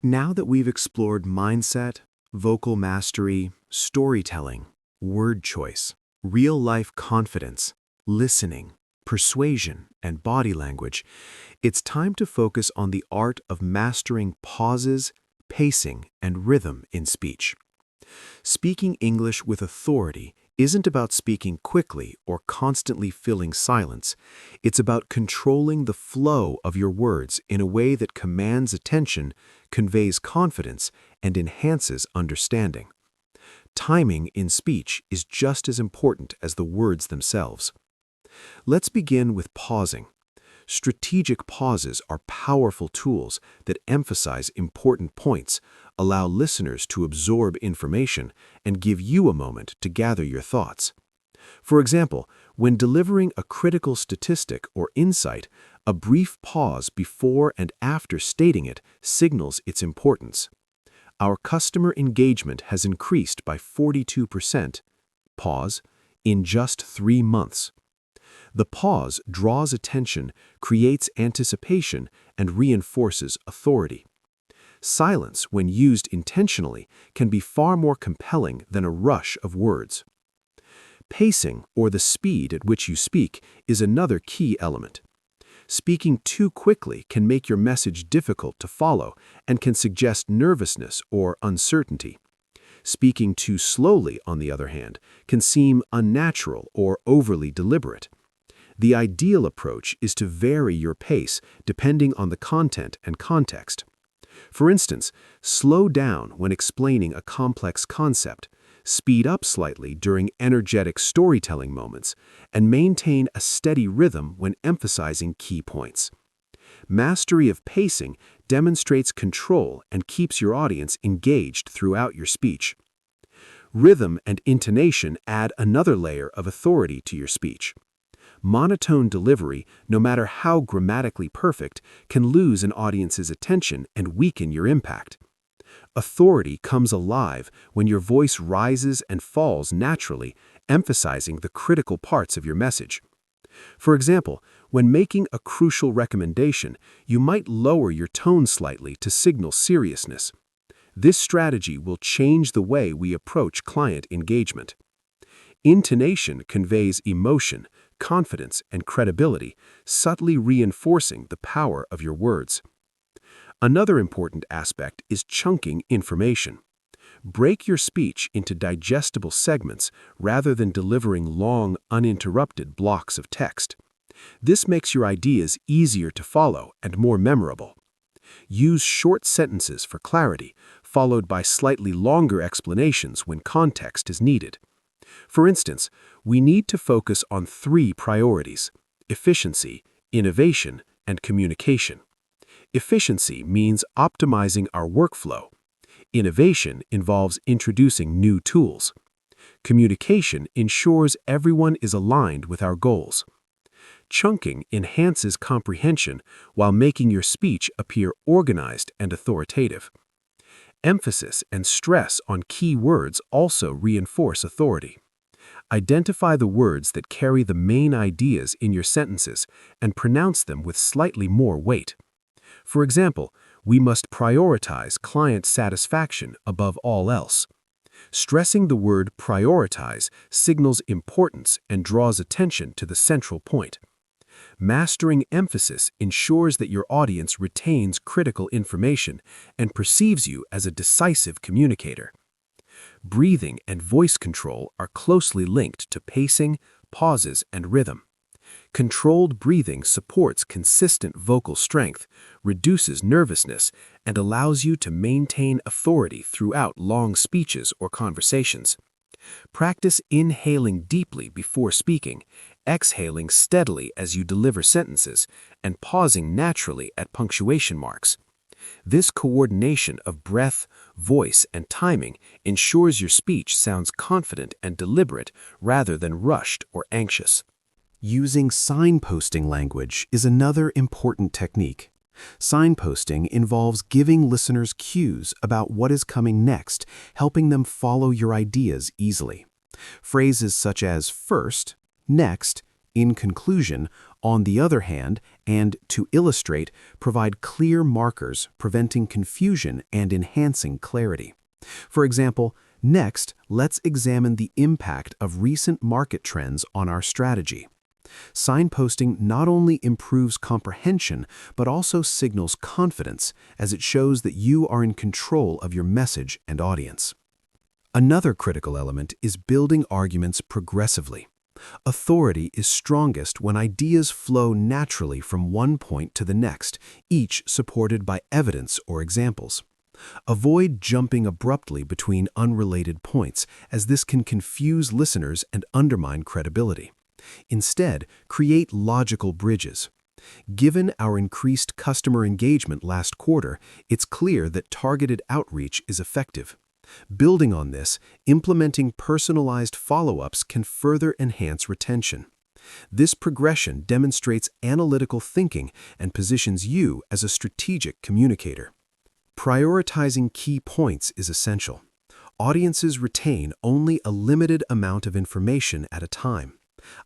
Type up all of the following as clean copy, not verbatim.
Now that we've explored mindset, vocal mastery, storytelling, word choice, real-life confidence, listening, persuasion, and body language, it's time to focus on the art of mastering pauses, pacing, and rhythm in speech. Speaking English with authority isn't about speaking quickly or constantly filling silence. It's about controlling the flow of your words in a way that commands attention, conveys confidence, and enhances understanding. Timing in speech is just as important as the words themselves. Let's begin with pausing. Strategic pauses are powerful tools that emphasize important points, allow listeners to absorb information, and give you a moment to gather your thoughts. For example, when delivering a critical statistic or insight, a brief pause before and after stating it signals its importance. Our customer engagement has increased by 42%, pause, in just 3 months. The pause draws attention, creates anticipation, and reinforces authority. Silence, when used intentionally, can be far more compelling than a rush of words. Pacing, or the speed at which you speak, is another key element. Speaking too quickly can make your message difficult to follow and can suggest nervousness or uncertainty. Speaking too slowly, on the other hand, can seem unnatural or overly deliberate. The ideal approach is to vary your pace depending on the content and context. For instance, slow down when explaining a complex concept, speed up slightly during energetic storytelling moments, and maintain a steady rhythm when emphasizing key points. Mastery of pacing demonstrates control and keeps your audience engaged throughout your speech. Rhythm and intonation add another layer of authority to your speech. Monotone delivery, no matter how grammatically perfect, can lose an audience's attention and weaken your impact. Authority comes alive when your voice rises and falls naturally, emphasizing the critical parts of your message. For example, when making a crucial recommendation, you might lower your tone slightly to signal seriousness. This strategy will change the way we approach client engagement. Intonation conveys emotion, confidence, and credibility, subtly reinforcing the power of your words. Another important aspect is chunking information. Break your speech into digestible segments rather than delivering long, uninterrupted blocks of text. This makes your ideas easier to follow and more memorable. Use short sentences for clarity, followed by slightly longer explanations when context is needed. For instance, we need to focus on 3 priorities: efficiency, innovation, and communication. Efficiency means optimizing our workflow. Innovation involves introducing new tools. Communication ensures everyone is aligned with our goals. Chunking enhances comprehension while making your speech appear organized and authoritative. Emphasis and stress on key words also reinforce authority. Identify the words that carry the main ideas in your sentences and pronounce them with slightly more weight. For example, we must prioritize client satisfaction above all else. Stressing the word prioritize signals importance and draws attention to the central point. Mastering emphasis ensures that your audience retains critical information and perceives you as a decisive communicator. Breathing and voice control are closely linked to pacing, pauses, and rhythm. Controlled breathing supports consistent vocal strength, reduces nervousness, and allows you to maintain authority throughout long speeches or conversations. Practice inhaling deeply before speaking, exhaling steadily as you deliver sentences, and pausing naturally at punctuation marks. This coordination of breath, voice, and timing ensures your speech sounds confident and deliberate rather than rushed or anxious. Using signposting language is another important technique. Signposting involves giving listeners cues about what is coming next, helping them follow your ideas easily. Phrases such as first, next, in conclusion, on the other hand, and, to illustrate, provide clear markers, preventing confusion and enhancing clarity. For example, next, let's examine the impact of recent market trends on our strategy. Signposting not only improves comprehension, but also signals confidence, as it shows that you are in control of your message and audience. Another critical element is building arguments progressively. Authority is strongest when ideas flow naturally from one point to the next, each supported by evidence or examples. Avoid jumping abruptly between unrelated points, as this can confuse listeners and undermine credibility. Instead, create logical bridges. Given our increased customer engagement last quarter, it's clear that targeted outreach is effective. Building on this, implementing personalized follow-ups can further enhance retention. This progression demonstrates analytical thinking and positions you as a strategic communicator. Prioritizing key points is essential. Audiences retain only a limited amount of information at a time.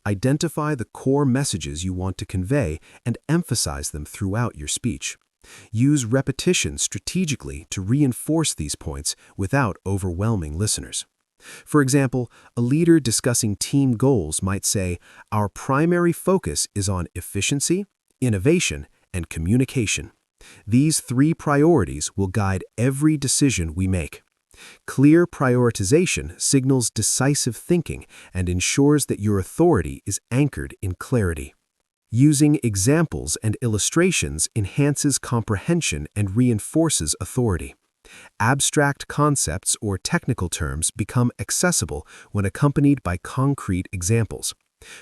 Identify the core messages you want to convey and emphasize them throughout your speech. Use repetition strategically to reinforce these points without overwhelming listeners. For example, a leader discussing team goals might say, "Our primary focus is on efficiency, innovation, and communication. These three priorities will guide every decision we make." Clear prioritization signals decisive thinking and ensures that your authority is anchored in clarity. Using examples and illustrations enhances comprehension and reinforces authority. Abstract concepts or technical terms become accessible when accompanied by concrete examples.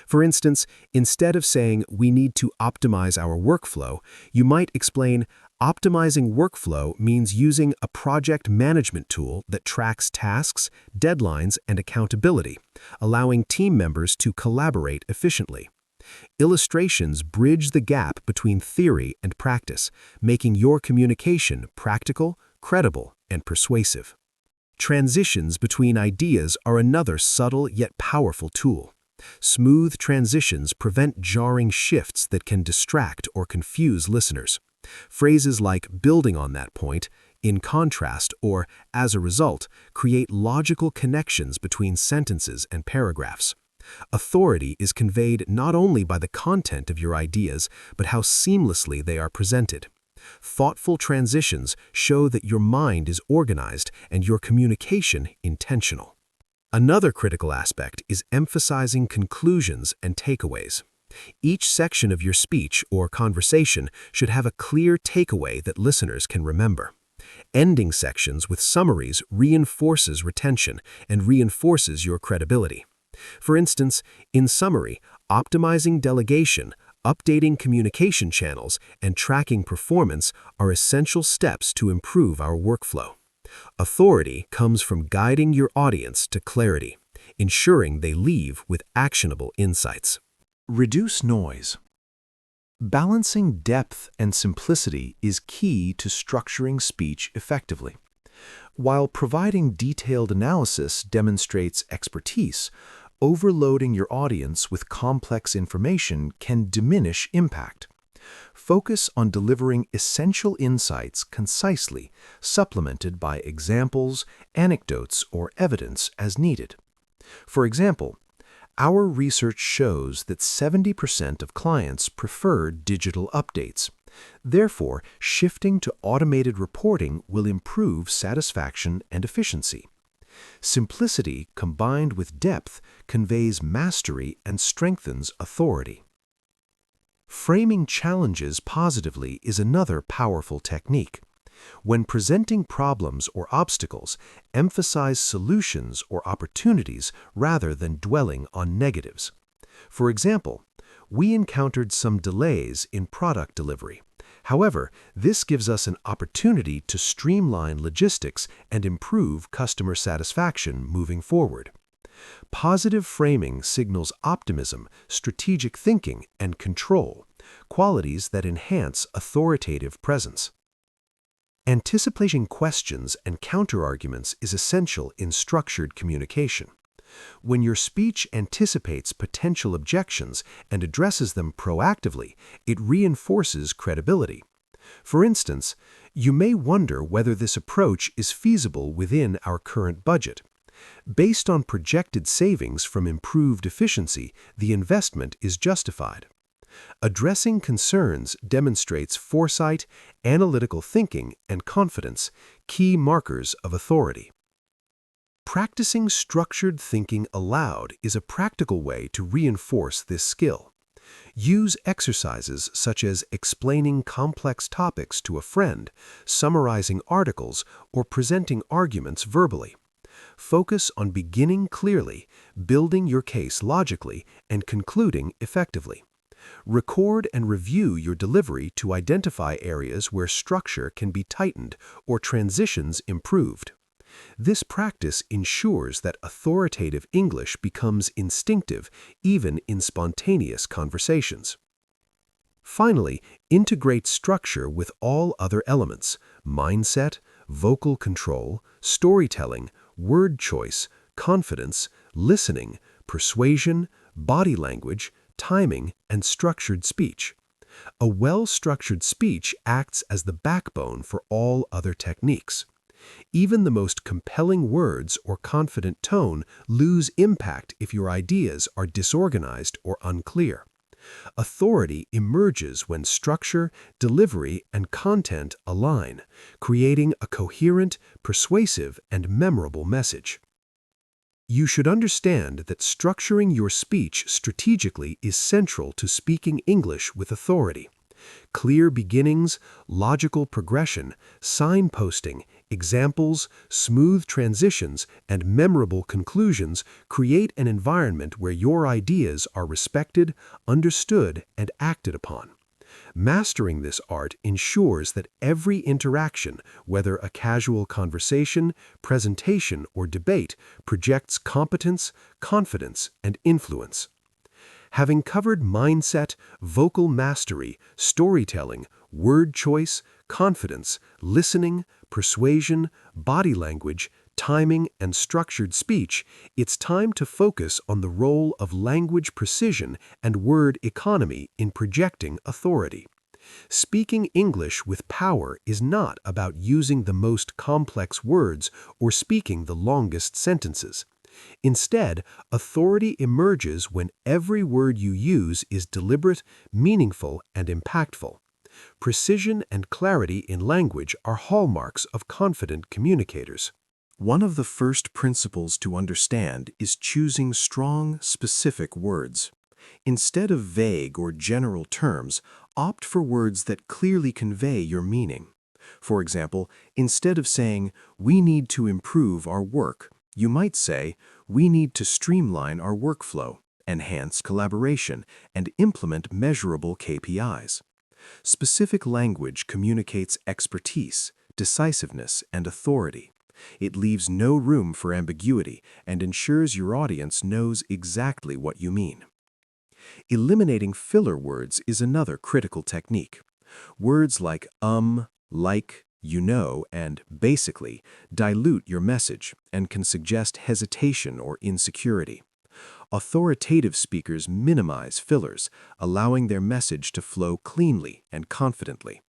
For instance, instead of saying, "We need to optimize our workflow," you might explain, "Optimizing workflow means using a project management tool that tracks tasks, deadlines, and accountability, allowing team members to collaborate efficiently." Illustrations bridge the gap between theory and practice, making your communication practical, credible, and persuasive. Transitions between ideas are another subtle yet powerful tool. Smooth transitions prevent jarring shifts that can distract or confuse listeners. Phrases like "building on that point," "in contrast," or "as a result" create logical connections between sentences and paragraphs. Authority is conveyed not only by the content of your ideas, but how seamlessly they are presented. Thoughtful transitions show that your mind is organized and your communication intentional. Another critical aspect is emphasizing conclusions and takeaways. Each section of your speech or conversation should have a clear takeaway that listeners can remember. Ending sections with summaries reinforces retention and reinforces your credibility. For instance, in summary, optimizing delegation, updating communication channels, and tracking performance are essential steps to improve our workflow. Authority comes from guiding your audience to clarity, ensuring they leave with actionable insights. Reduce noise. Balancing depth and simplicity is key to structuring speech effectively. While providing detailed analysis demonstrates expertise, overloading your audience with complex information can diminish impact. Focus on delivering essential insights concisely, supplemented by examples, anecdotes, or evidence as needed. For example, our research shows that 70% of clients prefer digital updates. Therefore, shifting to automated reporting will improve satisfaction and efficiency. Simplicity combined with depth conveys mastery and strengthens authority. Framing challenges positively is another powerful technique. When presenting problems or obstacles, emphasize solutions or opportunities rather than dwelling on negatives. For example, we encountered some delays in product delivery. However, this gives us an opportunity to streamline logistics and improve customer satisfaction moving forward. Positive framing signals optimism, strategic thinking, and control, qualities that enhance authoritative presence. Anticipating questions and counterarguments is essential in structured communication. When your speech anticipates potential objections and addresses them proactively, it reinforces credibility. For instance, you may wonder whether this approach is feasible within our current budget. Based on projected savings from improved efficiency, the investment is justified. Addressing concerns demonstrates foresight, analytical thinking, and confidence, key markers of authority. Practicing structured thinking aloud is a practical way to reinforce this skill. Use exercises such as explaining complex topics to a friend, summarizing articles, or presenting arguments verbally. Focus on beginning clearly, building your case logically, and concluding effectively. Record and review your delivery to identify areas where structure can be tightened or transitions improved. This practice ensures that authoritative English becomes instinctive even in spontaneous conversations. Finally, integrate structure with all other elements: mindset, vocal control, storytelling, word choice, confidence, listening, persuasion, body language, timing, and structured speech. A well-structured speech acts as the backbone for all other techniques. Even the most compelling words or confident tone lose impact if your ideas are disorganized or unclear. Authority emerges when structure, delivery, and content align, creating a coherent, persuasive, and memorable message. You should understand that structuring your speech strategically is central to speaking English with authority. Clear beginnings, logical progression, signposting, examples, smooth transitions, and memorable conclusions create an environment where your ideas are respected, understood, and acted upon. Mastering this art ensures that every interaction, whether a casual conversation, presentation, or debate, projects competence, confidence, and influence. Having covered mindset, vocal mastery, storytelling, word choice, confidence, listening, persuasion, body language, timing, and structured speech, it's time to focus on the role of language precision and word economy in projecting authority. Speaking English with power is not about using the most complex words or speaking the longest sentences. Instead, authority emerges when every word you use is deliberate, meaningful, and impactful. Precision and clarity in language are hallmarks of confident communicators. One of the first principles to understand is choosing strong, specific words. Instead of vague or general terms, opt for words that clearly convey your meaning. For example, instead of saying, "We need to improve our work," you might say, "We need to streamline our workflow, enhance collaboration, and implement measurable KPIs." Specific language communicates expertise, decisiveness, and authority. It leaves no room for ambiguity and ensures your audience knows exactly what you mean. Eliminating filler words is another critical technique. Words like like, you know, and basically dilute your message and can suggest hesitation or insecurity. Authoritative speakers minimize fillers, allowing their message to flow cleanly and confidently.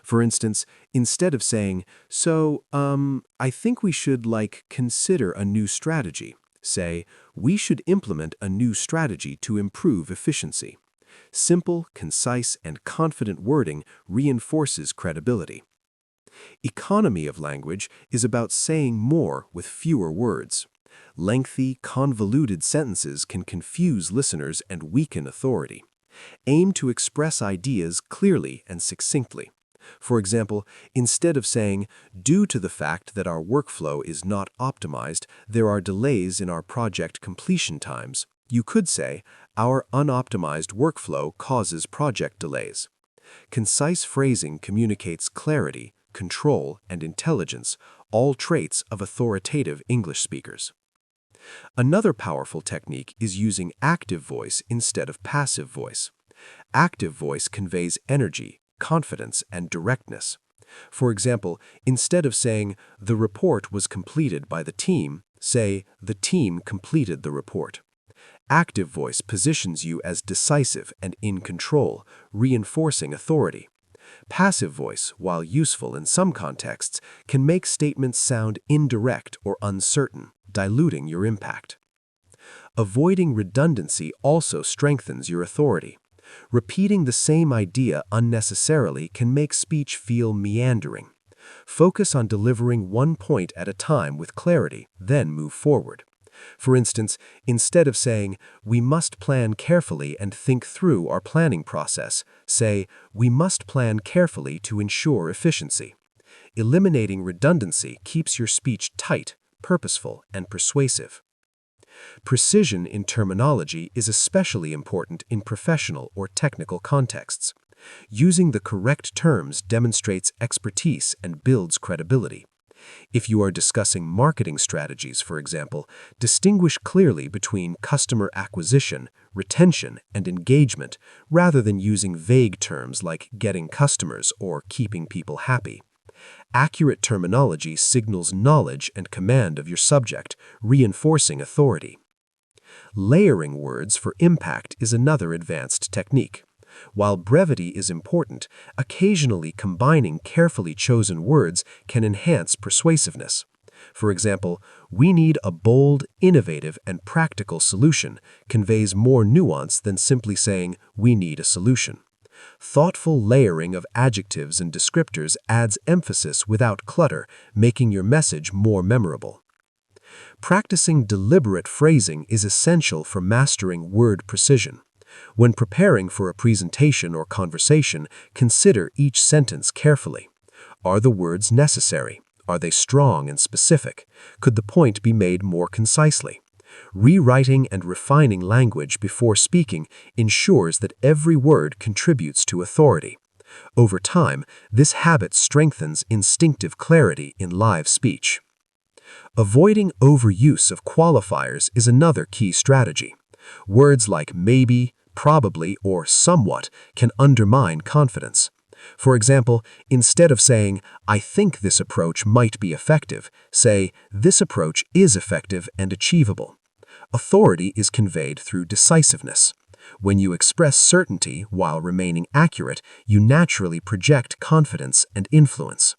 For instance, instead of saying, I think we should consider a new strategy, say, "We should implement a new strategy to improve efficiency." Simple, concise, and confident wording reinforces credibility. Economy of language is about saying more with fewer words. Lengthy, convoluted sentences can confuse listeners and weaken authority. Aim to express ideas clearly and succinctly. For example, instead of saying, "Due to the fact that our workflow is not optimized, there are delays in our project completion times," you could say, "Our unoptimized workflow causes project delays." Concise phrasing communicates clarity, control, and intelligence, all traits of authoritative English speakers. Another powerful technique is using active voice instead of passive voice. Active voice conveys energy, confidence, and directness. For example, instead of saying, "The report was completed by the team," Say, the team completed the report. Active voice positions you as decisive and in control, reinforcing authority. Passive voice, while useful in some contexts, can make statements sound indirect or uncertain, diluting your impact. Avoiding redundancy also strengthens your authority. Repeating the same idea unnecessarily can make speech feel meandering. Focus on delivering one point at a time with clarity, then move forward. For instance, instead of saying, "We must plan carefully and think through our planning process," say, "We must plan carefully to ensure efficiency." Eliminating redundancy keeps your speech tight, purposeful, and persuasive. Precision in terminology is especially important in professional or technical contexts. Using the correct terms demonstrates expertise and builds credibility. If you are discussing marketing strategies, for example, distinguish clearly between customer acquisition, retention, and engagement, rather than using vague terms like getting customers or keeping people happy. Accurate terminology signals knowledge and command of your subject, reinforcing authority. Layering words for impact is another advanced technique. While brevity is important, occasionally combining carefully chosen words can enhance persuasiveness. For example, "We need a bold, innovative, and practical solution" conveys more nuance than simply saying, "We need a solution." Thoughtful layering of adjectives and descriptors adds emphasis without clutter, making your message more memorable. Practicing deliberate phrasing is essential for mastering word precision. When preparing for a presentation or conversation, consider each sentence carefully. Are the words necessary? Are they strong and specific? Could the point be made more concisely? Rewriting and refining language before speaking ensures that every word contributes to authority. Over time, this habit strengthens instinctive clarity in live speech. Avoiding overuse of qualifiers is another key strategy. Words like maybe, probably, or somewhat can undermine confidence. For example, instead of saying, "I think this approach might be effective," say, "This approach is effective and achievable." Authority is conveyed through decisiveness. When you express certainty while remaining accurate, you naturally project confidence and influence.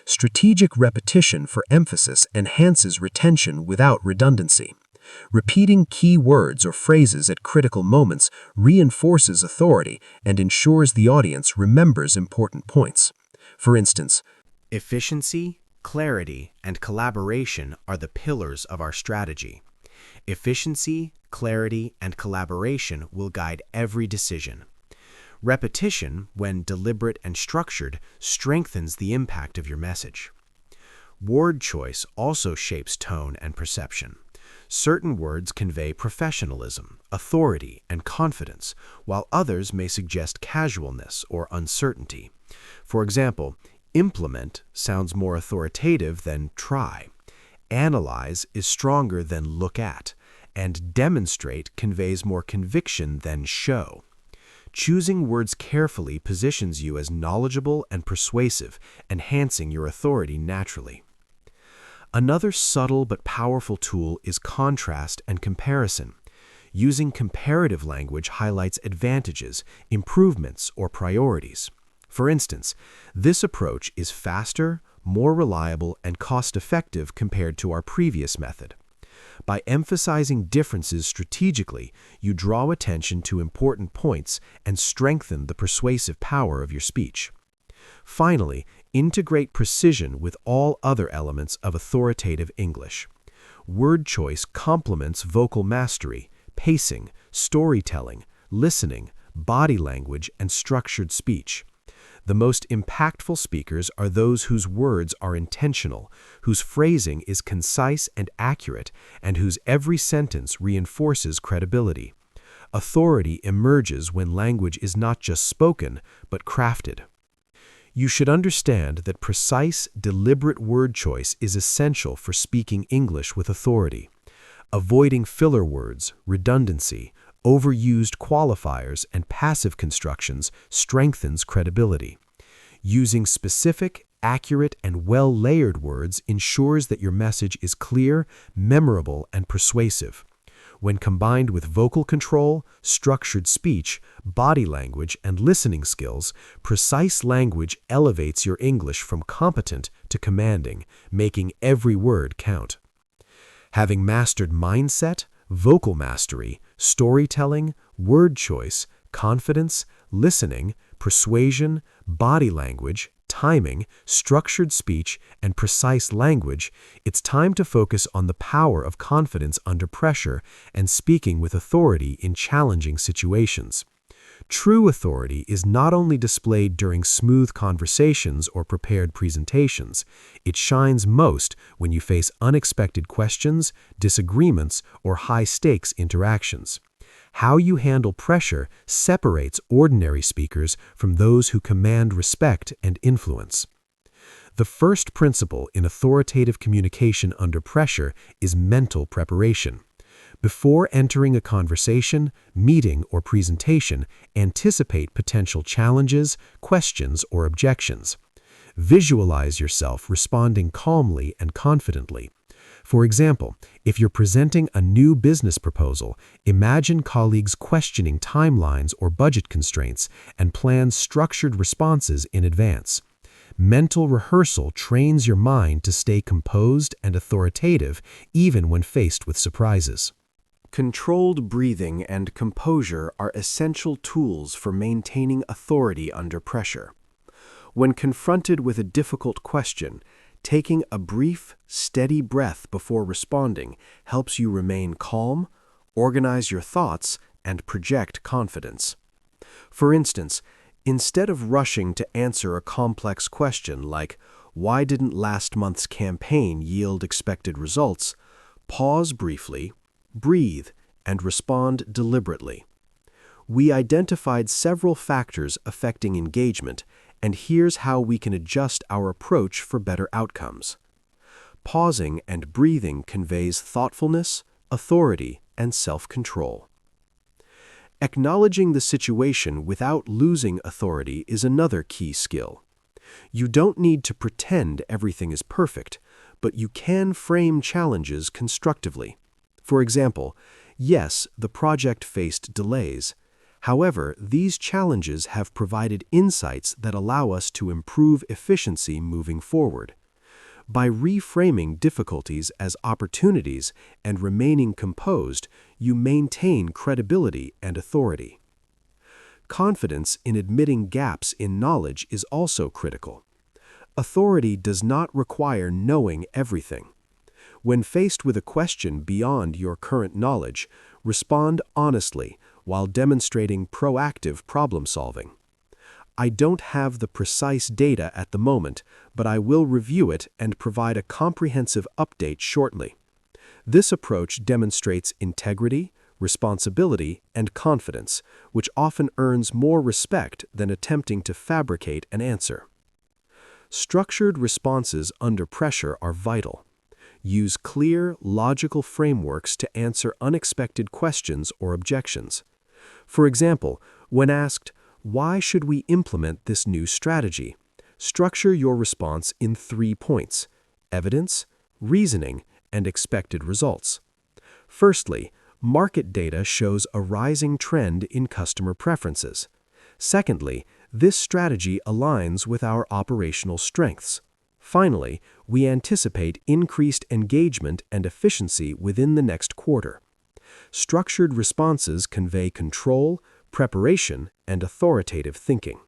Strategic repetition for emphasis enhances retention without redundancy. Repeating key words or phrases at critical moments reinforces authority and ensures the audience remembers important points. For instance, efficiency, clarity, and collaboration are the pillars of our strategy. Efficiency, clarity, and collaboration will guide every decision. Repetition, when deliberate and structured, strengthens the impact of your message. Word choice also shapes tone and perception. Certain words convey professionalism, authority, and confidence, while others may suggest casualness or uncertainty. For example, implement sounds more authoritative than try. Analyze is stronger than look at, and demonstrate conveys more conviction than show. Choosing words carefully positions you as knowledgeable and persuasive, enhancing your authority naturally. Another subtle but powerful tool is contrast and comparison. Using comparative language highlights advantages, improvements, or priorities. For instance, this approach is faster, more reliable, and cost-effective compared to our previous method. By emphasizing differences strategically, you draw attention to important points and strengthen the persuasive power of your speech. Finally, integrate precision with all other elements of authoritative English. Word choice complements vocal mastery, pacing, storytelling, listening, body language, and structured speech. The most impactful speakers are those whose words are intentional, whose phrasing is concise and accurate, and whose every sentence reinforces credibility. Authority emerges when language is not just spoken, but crafted. You should understand that precise, deliberate word choice is essential for speaking English with authority. Avoiding filler words, redundancy, overused qualifiers, and passive constructions strengthens credibility. Using specific, accurate and well-layered words ensures that your message is clear, memorable, and persuasive. When combined with vocal control, structured speech, body language, and listening skills, precise language elevates your English from competent to commanding, making every word count. Having mastered mindset, vocal mastery, storytelling, word choice, confidence, listening, persuasion, body language, timing, structured speech, and precise language, it's time to focus on the power of confidence under pressure and speaking with authority in challenging situations. True authority is not only displayed during smooth conversations or prepared presentations, it shines most when you face unexpected questions, disagreements, or high-stakes interactions. How you handle pressure separates ordinary speakers from those who command respect and influence. The first principle in authoritative communication under pressure is mental preparation. Before entering a conversation, meeting, or presentation, anticipate potential challenges, questions, or objections. Visualize yourself responding calmly and confidently. For example, if you're presenting a new business proposal, imagine colleagues questioning timelines or budget constraints and plan structured responses in advance. Mental rehearsal trains your mind to stay composed and authoritative even when faced with surprises. Controlled breathing and composure are essential tools for maintaining authority under pressure. When confronted with a difficult question, taking a brief, steady breath before responding helps you remain calm, organize your thoughts, and project confidence. For instance, instead of rushing to answer a complex question like, "Why didn't last month's campaign yield expected results?" pause briefly, breathe, and respond deliberately. We identified several factors affecting engagement, and here's how we can adjust our approach for better outcomes. Pausing and breathing conveys thoughtfulness, authority, and self-control. Acknowledging the situation without losing authority is another key skill. You don't need to pretend everything is perfect, but you can frame challenges constructively. For example, yes, the project faced delays. However, these challenges have provided insights that allow us to improve efficiency moving forward. By reframing difficulties as opportunities and remaining composed, you maintain credibility and authority. Confidence in admitting gaps in knowledge is also critical. Authority does not require knowing everything. When faced with a question beyond your current knowledge, respond honestly while demonstrating proactive problem-solving. "I don't have the precise data at the moment, but I will review it and provide a comprehensive update shortly." This approach demonstrates integrity, responsibility, and confidence, which often earns more respect than attempting to fabricate an answer. Structured responses under pressure are vital. Use clear, logical frameworks to answer unexpected questions or objections. For example, when asked, "Why should we implement this new strategy?" structure your response in 3 points: evidence, reasoning, and expected results. Firstly, market data shows a rising trend in customer preferences. Secondly, this strategy aligns with our operational strengths. Finally, we anticipate increased engagement and efficiency within the next quarter. Structured responses convey control, preparation, and authoritative thinking.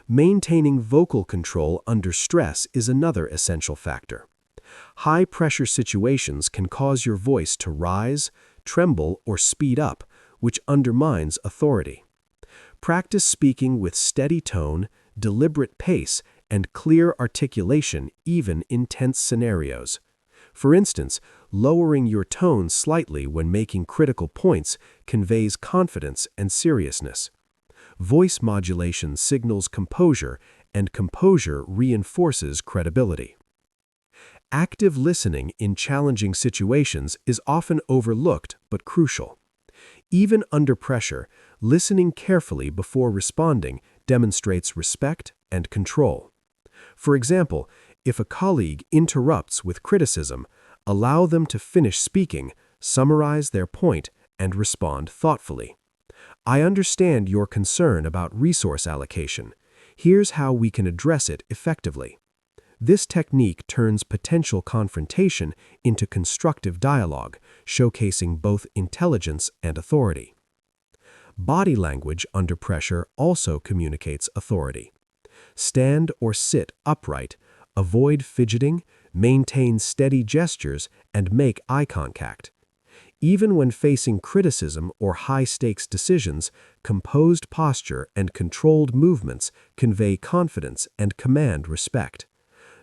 Maintaining vocal control under stress is another essential factor. High-pressure situations can cause your voice to rise, tremble, or speed up, which undermines authority. Practice speaking with steady tone, deliberate pace, and clear articulation even in tense scenarios. For instance, lowering your tone slightly when making critical points conveys confidence and seriousness. Voice modulation signals composure, and composure reinforces credibility. Active listening in challenging situations is often overlooked but crucial. Even under pressure, listening carefully before responding demonstrates respect and control. For example, if a colleague interrupts with criticism, allow them to finish speaking, summarize their point, and respond thoughtfully. I understand your concern about resource allocation. Here's how we can address it effectively. This technique turns potential confrontation into constructive dialogue, showcasing both intelligence and authority. Body language under pressure also communicates authority. Stand or sit upright, avoid fidgeting, maintain steady gestures, and make eye contact. Even when facing criticism or high-stakes decisions, composed posture and controlled movements convey confidence and command respect.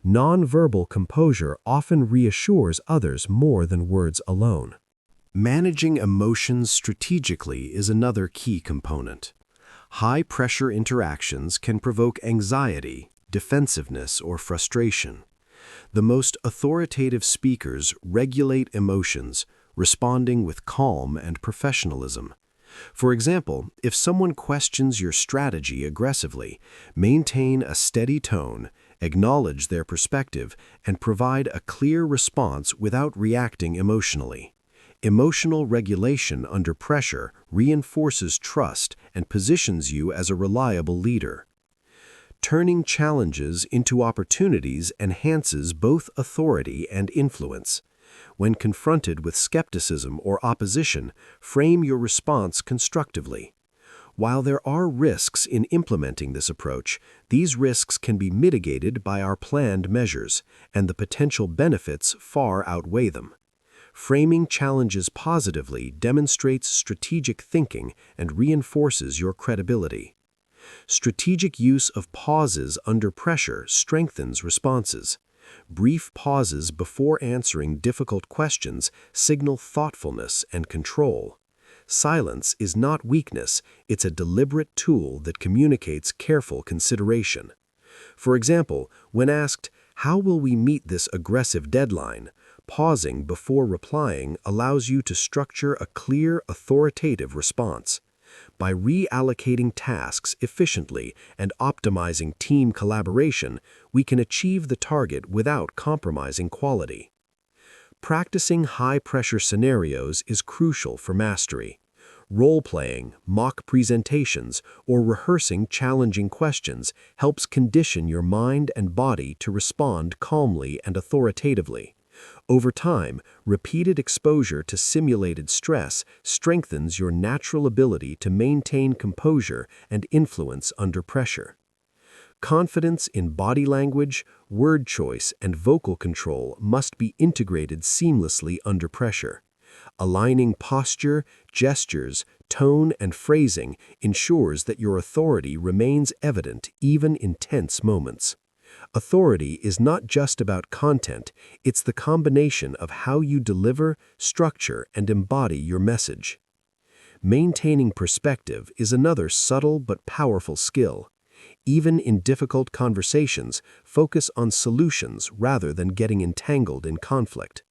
Nonverbal composure often reassures others more than words alone. Managing emotions strategically is another key component. High-pressure interactions can provoke anxiety, defensiveness, or frustration. The most authoritative speakers regulate emotions, responding with calm and professionalism. For example, if someone questions your strategy aggressively, maintain a steady tone, acknowledge their perspective, and provide a clear response without reacting emotionally. Emotional regulation under pressure reinforces trust and positions you as a reliable leader. Turning challenges into opportunities enhances both authority and influence. When confronted with skepticism or opposition, frame your response constructively. While there are risks in implementing this approach, these risks can be mitigated by our planned measures, and the potential benefits far outweigh them. Framing challenges positively demonstrates strategic thinking and reinforces your credibility. Strategic use of pauses under pressure strengthens responses. Brief pauses before answering difficult questions signal thoughtfulness and control. Silence is not weakness, it's a deliberate tool that communicates careful consideration. For example, when asked, "How will we meet this aggressive deadline?" pausing before replying allows you to structure a clear, authoritative response. By reallocating tasks efficiently and optimizing team collaboration, we can achieve the target without compromising quality. Practicing high-pressure scenarios is crucial for mastery. Role-playing, mock presentations, or rehearsing challenging questions helps condition your mind and body to respond calmly and authoritatively. Over time, repeated exposure to simulated stress strengthens your natural ability to maintain composure and influence under pressure. Confidence in body language, word choice, and vocal control must be integrated seamlessly under pressure. Aligning posture, gestures, tone, and phrasing ensures that your authority remains evident even in tense moments. Authority is not just about content, it's the combination of how you deliver, structure, and embody your message. Maintaining perspective is another subtle but powerful skill. Even in difficult conversations, focus on solutions rather than getting entangled in conflict.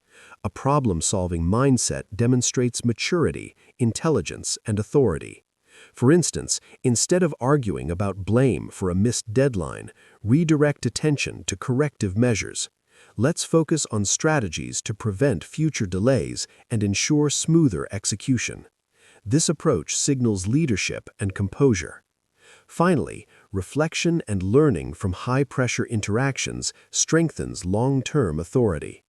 A problem-solving mindset demonstrates maturity, intelligence, and authority. For instance, instead of arguing about blame for a missed deadline, redirect attention to corrective measures. Let's focus on strategies to prevent future delays and ensure smoother execution. This approach signals leadership and composure. Finally, reflection and learning from high-pressure interactions strengthens long-term authority.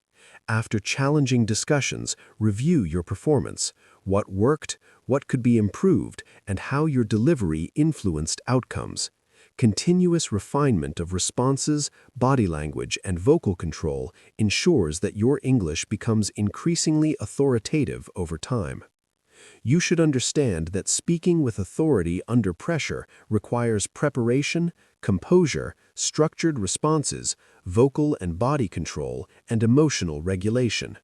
After challenging discussions, review your performance. What worked, what could be improved, and how your delivery influenced outcomes. Continuous refinement of responses, body language, and vocal control ensures that your English becomes increasingly authoritative over time. You should understand that speaking with authority under pressure requires preparation, composure, structured responses, vocal and body control, and emotional regulation.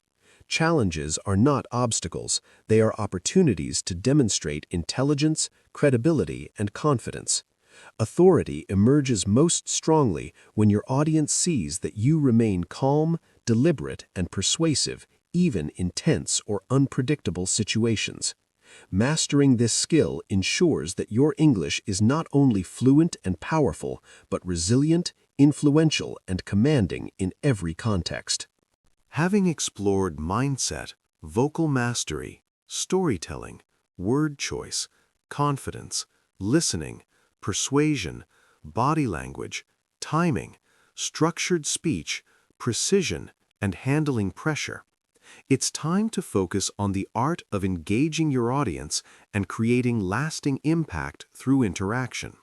Challenges are not obstacles, they are opportunities to demonstrate intelligence, credibility, and confidence. Authority emerges most strongly when your audience sees that you remain calm, deliberate, and persuasive, even in tense or unpredictable situations. Mastering this skill ensures that your English is not only fluent and powerful, but resilient, influential and commanding in every context. Having explored mindset, vocal mastery, storytelling, word choice, confidence, listening, persuasion, body language, timing, structured speech, precision, and handling pressure, it's time to focus on the art of engaging your audience and creating lasting impact through interaction.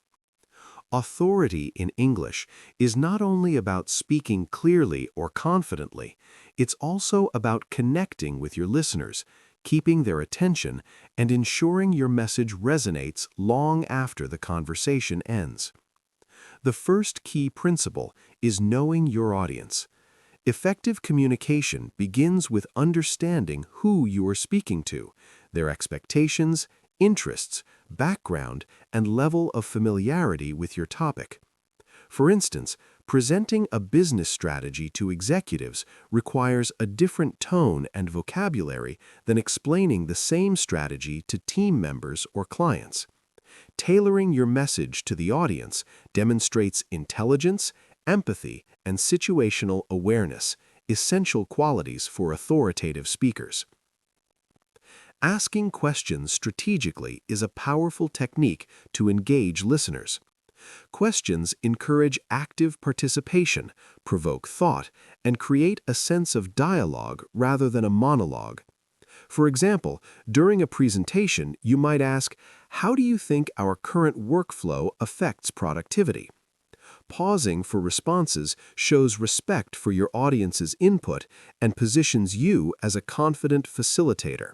Authority in English is not only about speaking clearly or confidently, it's also about connecting with your listeners, keeping their attention, and ensuring your message resonates long after the conversation ends. The first key principle is knowing your audience. Effective communication begins with understanding who you are speaking to, their expectations, interests, background, and level of familiarity with your topic. For instance, presenting a business strategy to executives requires a different tone and vocabulary than explaining the same strategy to team members or clients. Tailoring your message to the audience demonstrates intelligence, empathy, and situational awareness, essential qualities for authoritative speakers. Asking questions strategically is a powerful technique to engage listeners. Questions encourage active participation, provoke thought, and create a sense of dialogue rather than a monologue. For example, during a presentation, you might ask, "How do you think our current workflow affects productivity?" Pausing for responses shows respect for your audience's input and positions you as a confident facilitator.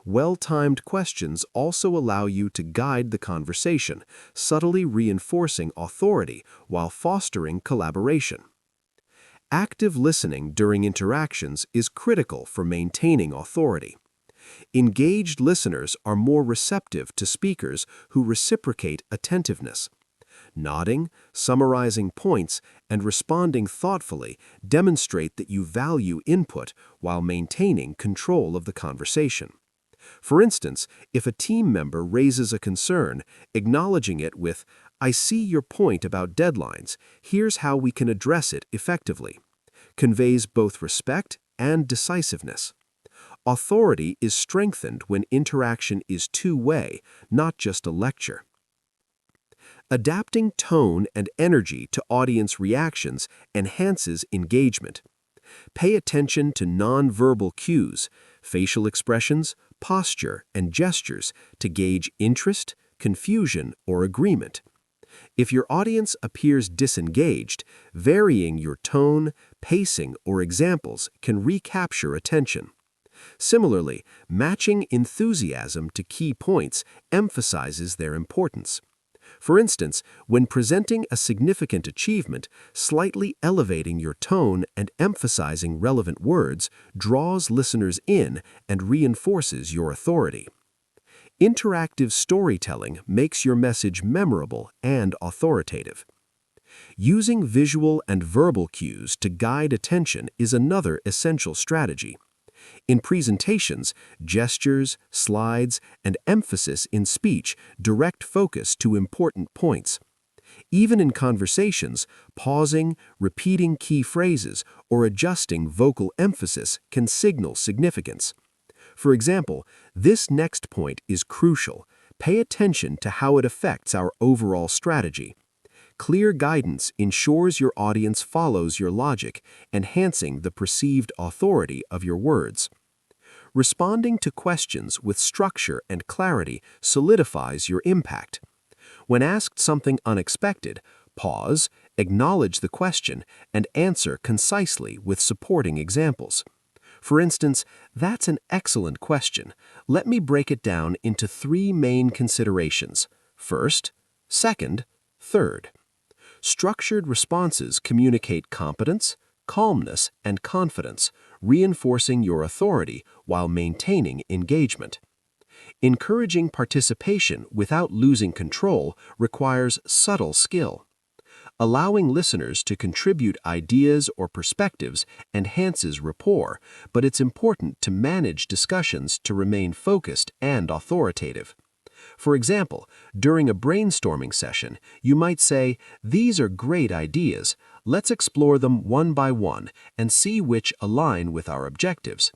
Well-timed questions also allow you to guide the conversation, subtly reinforcing authority while fostering collaboration. Active listening during interactions is critical for maintaining authority. Engaged listeners are more receptive to speakers who reciprocate attentiveness. Nodding, summarizing points, and responding thoughtfully demonstrate that you value input while maintaining control of the conversation. For instance, if a team member raises a concern, acknowledging it with, "I see your point about deadlines, here's how we can address it effectively," conveys both respect and decisiveness. Authority is strengthened when interaction is two-way, not just a lecture. Adapting tone and energy to audience reactions enhances engagement. Pay attention to nonverbal cues, facial expressions, posture, and gestures to gauge interest, confusion, or agreement. If your audience appears disengaged, varying your tone, pacing, or examples can recapture attention. Similarly, matching enthusiasm to key points emphasizes their importance. For instance, when presenting a significant achievement, slightly elevating your tone and emphasizing relevant words draws listeners in and reinforces your authority. Interactive storytelling makes your message memorable and authoritative. Using visual and verbal cues to guide attention is another essential strategy. In presentations, gestures, slides, and emphasis in speech direct focus to important points. Even in conversations, pausing, repeating key phrases, or adjusting vocal emphasis can signal significance. For example, "This next point is crucial. Pay attention to how it affects our overall strategy." Clear guidance ensures your audience follows your logic, enhancing the perceived authority of your words. Responding to questions with structure and clarity solidifies your impact. When asked something unexpected, pause, acknowledge the question, and answer concisely with supporting examples. For instance, "That's an excellent question. Let me break it down into 3 main considerations. First, second, third." Structured responses communicate competence, calmness, and confidence, reinforcing your authority while maintaining engagement. Encouraging participation without losing control requires subtle skill. Allowing listeners to contribute ideas or perspectives enhances rapport, but it's important to manage discussions to remain focused and authoritative. For example, during a brainstorming session, you might say, "These are great ideas. Let's explore them one by one and see which align with our objectives."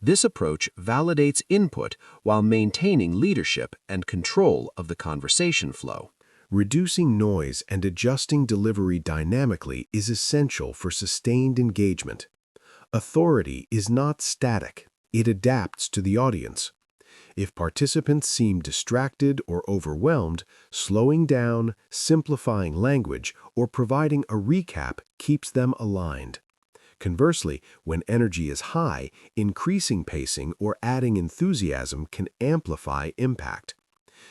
This approach validates input while maintaining leadership and control of the conversation flow. Reducing noise and adjusting delivery dynamically is essential for sustained engagement. Authority is not static. It adapts to the audience. If participants seem distracted or overwhelmed, slowing down, simplifying language, or providing a recap keeps them aligned. Conversely, when energy is high, increasing pacing or adding enthusiasm can amplify impact.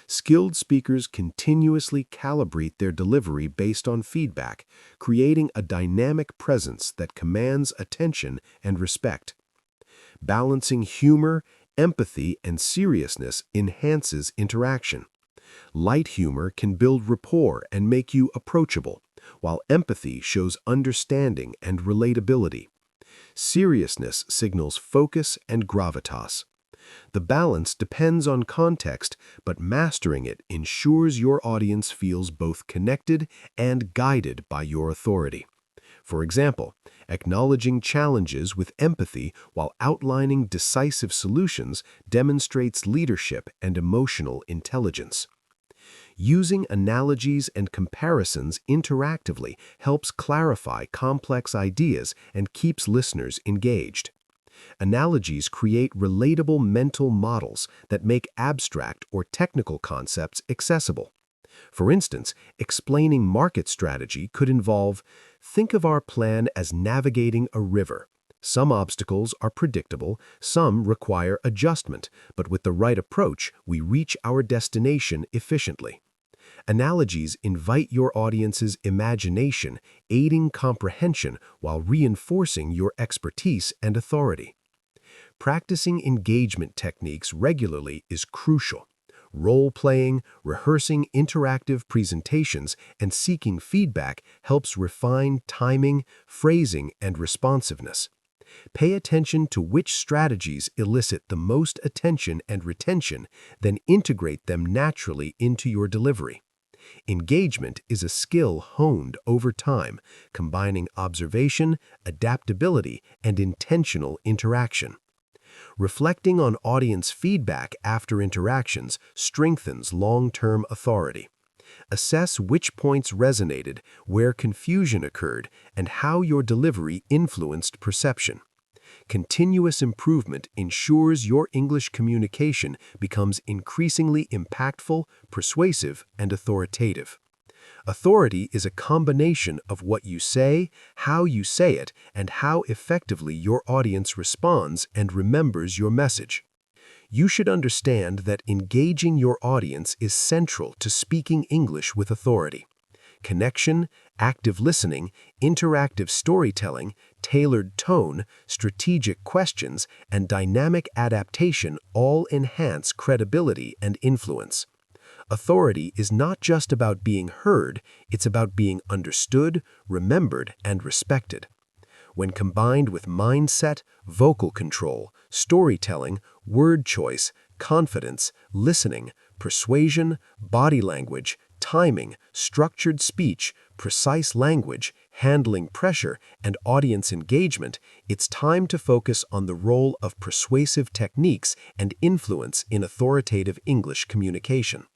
Skilled speakers continuously calibrate their delivery based on feedback, creating a dynamic presence that commands attention and respect. Balancing humor, empathy, and seriousness enhances interaction. Light humor can build rapport and make you approachable, while empathy shows understanding and relatability. Seriousness signals focus and gravitas. The balance depends on context, but mastering it ensures your audience feels both connected and guided by your authority. For example, acknowledging challenges with empathy while outlining decisive solutions demonstrates leadership and emotional intelligence. Using analogies and comparisons interactively helps clarify complex ideas and keeps listeners engaged. Analogies create relatable mental models that make abstract or technical concepts accessible. For instance, explaining market strategy could involve, think of our plan as navigating a river. Some obstacles are predictable, some require adjustment, but with the right approach, we reach our destination efficiently. Analogies invite your audience's imagination, aiding comprehension while reinforcing your expertise and authority. Practicing engagement techniques regularly is crucial. Role-playing, rehearsing interactive presentations, and seeking feedback helps refine timing, phrasing, and responsiveness. Pay attention to which strategies elicit the most attention and retention, then integrate them naturally into your delivery. Engagement is a skill honed over time, combining observation, adaptability, and intentional interaction. Reflecting on audience feedback after interactions strengthens long-term authority. Assess which points resonated, where confusion occurred, and how your delivery influenced perception. Continuous improvement ensures your English communication becomes increasingly impactful, persuasive, and authoritative. Authority is a combination of what you say, how you say it, and how effectively your audience responds and remembers your message. You should understand that engaging your audience is central to speaking English with authority. Connection, active listening, interactive storytelling, tailored tone, strategic questions, and dynamic adaptation all enhance credibility and influence. Authority is not just about being heard, it's about being understood, remembered, and respected. When combined with mindset, vocal control, storytelling, word choice, confidence, listening, persuasion, body language, timing, structured speech, precise language, handling pressure, and audience engagement, it's time to focus on the role of persuasive techniques and influence in authoritative English communication.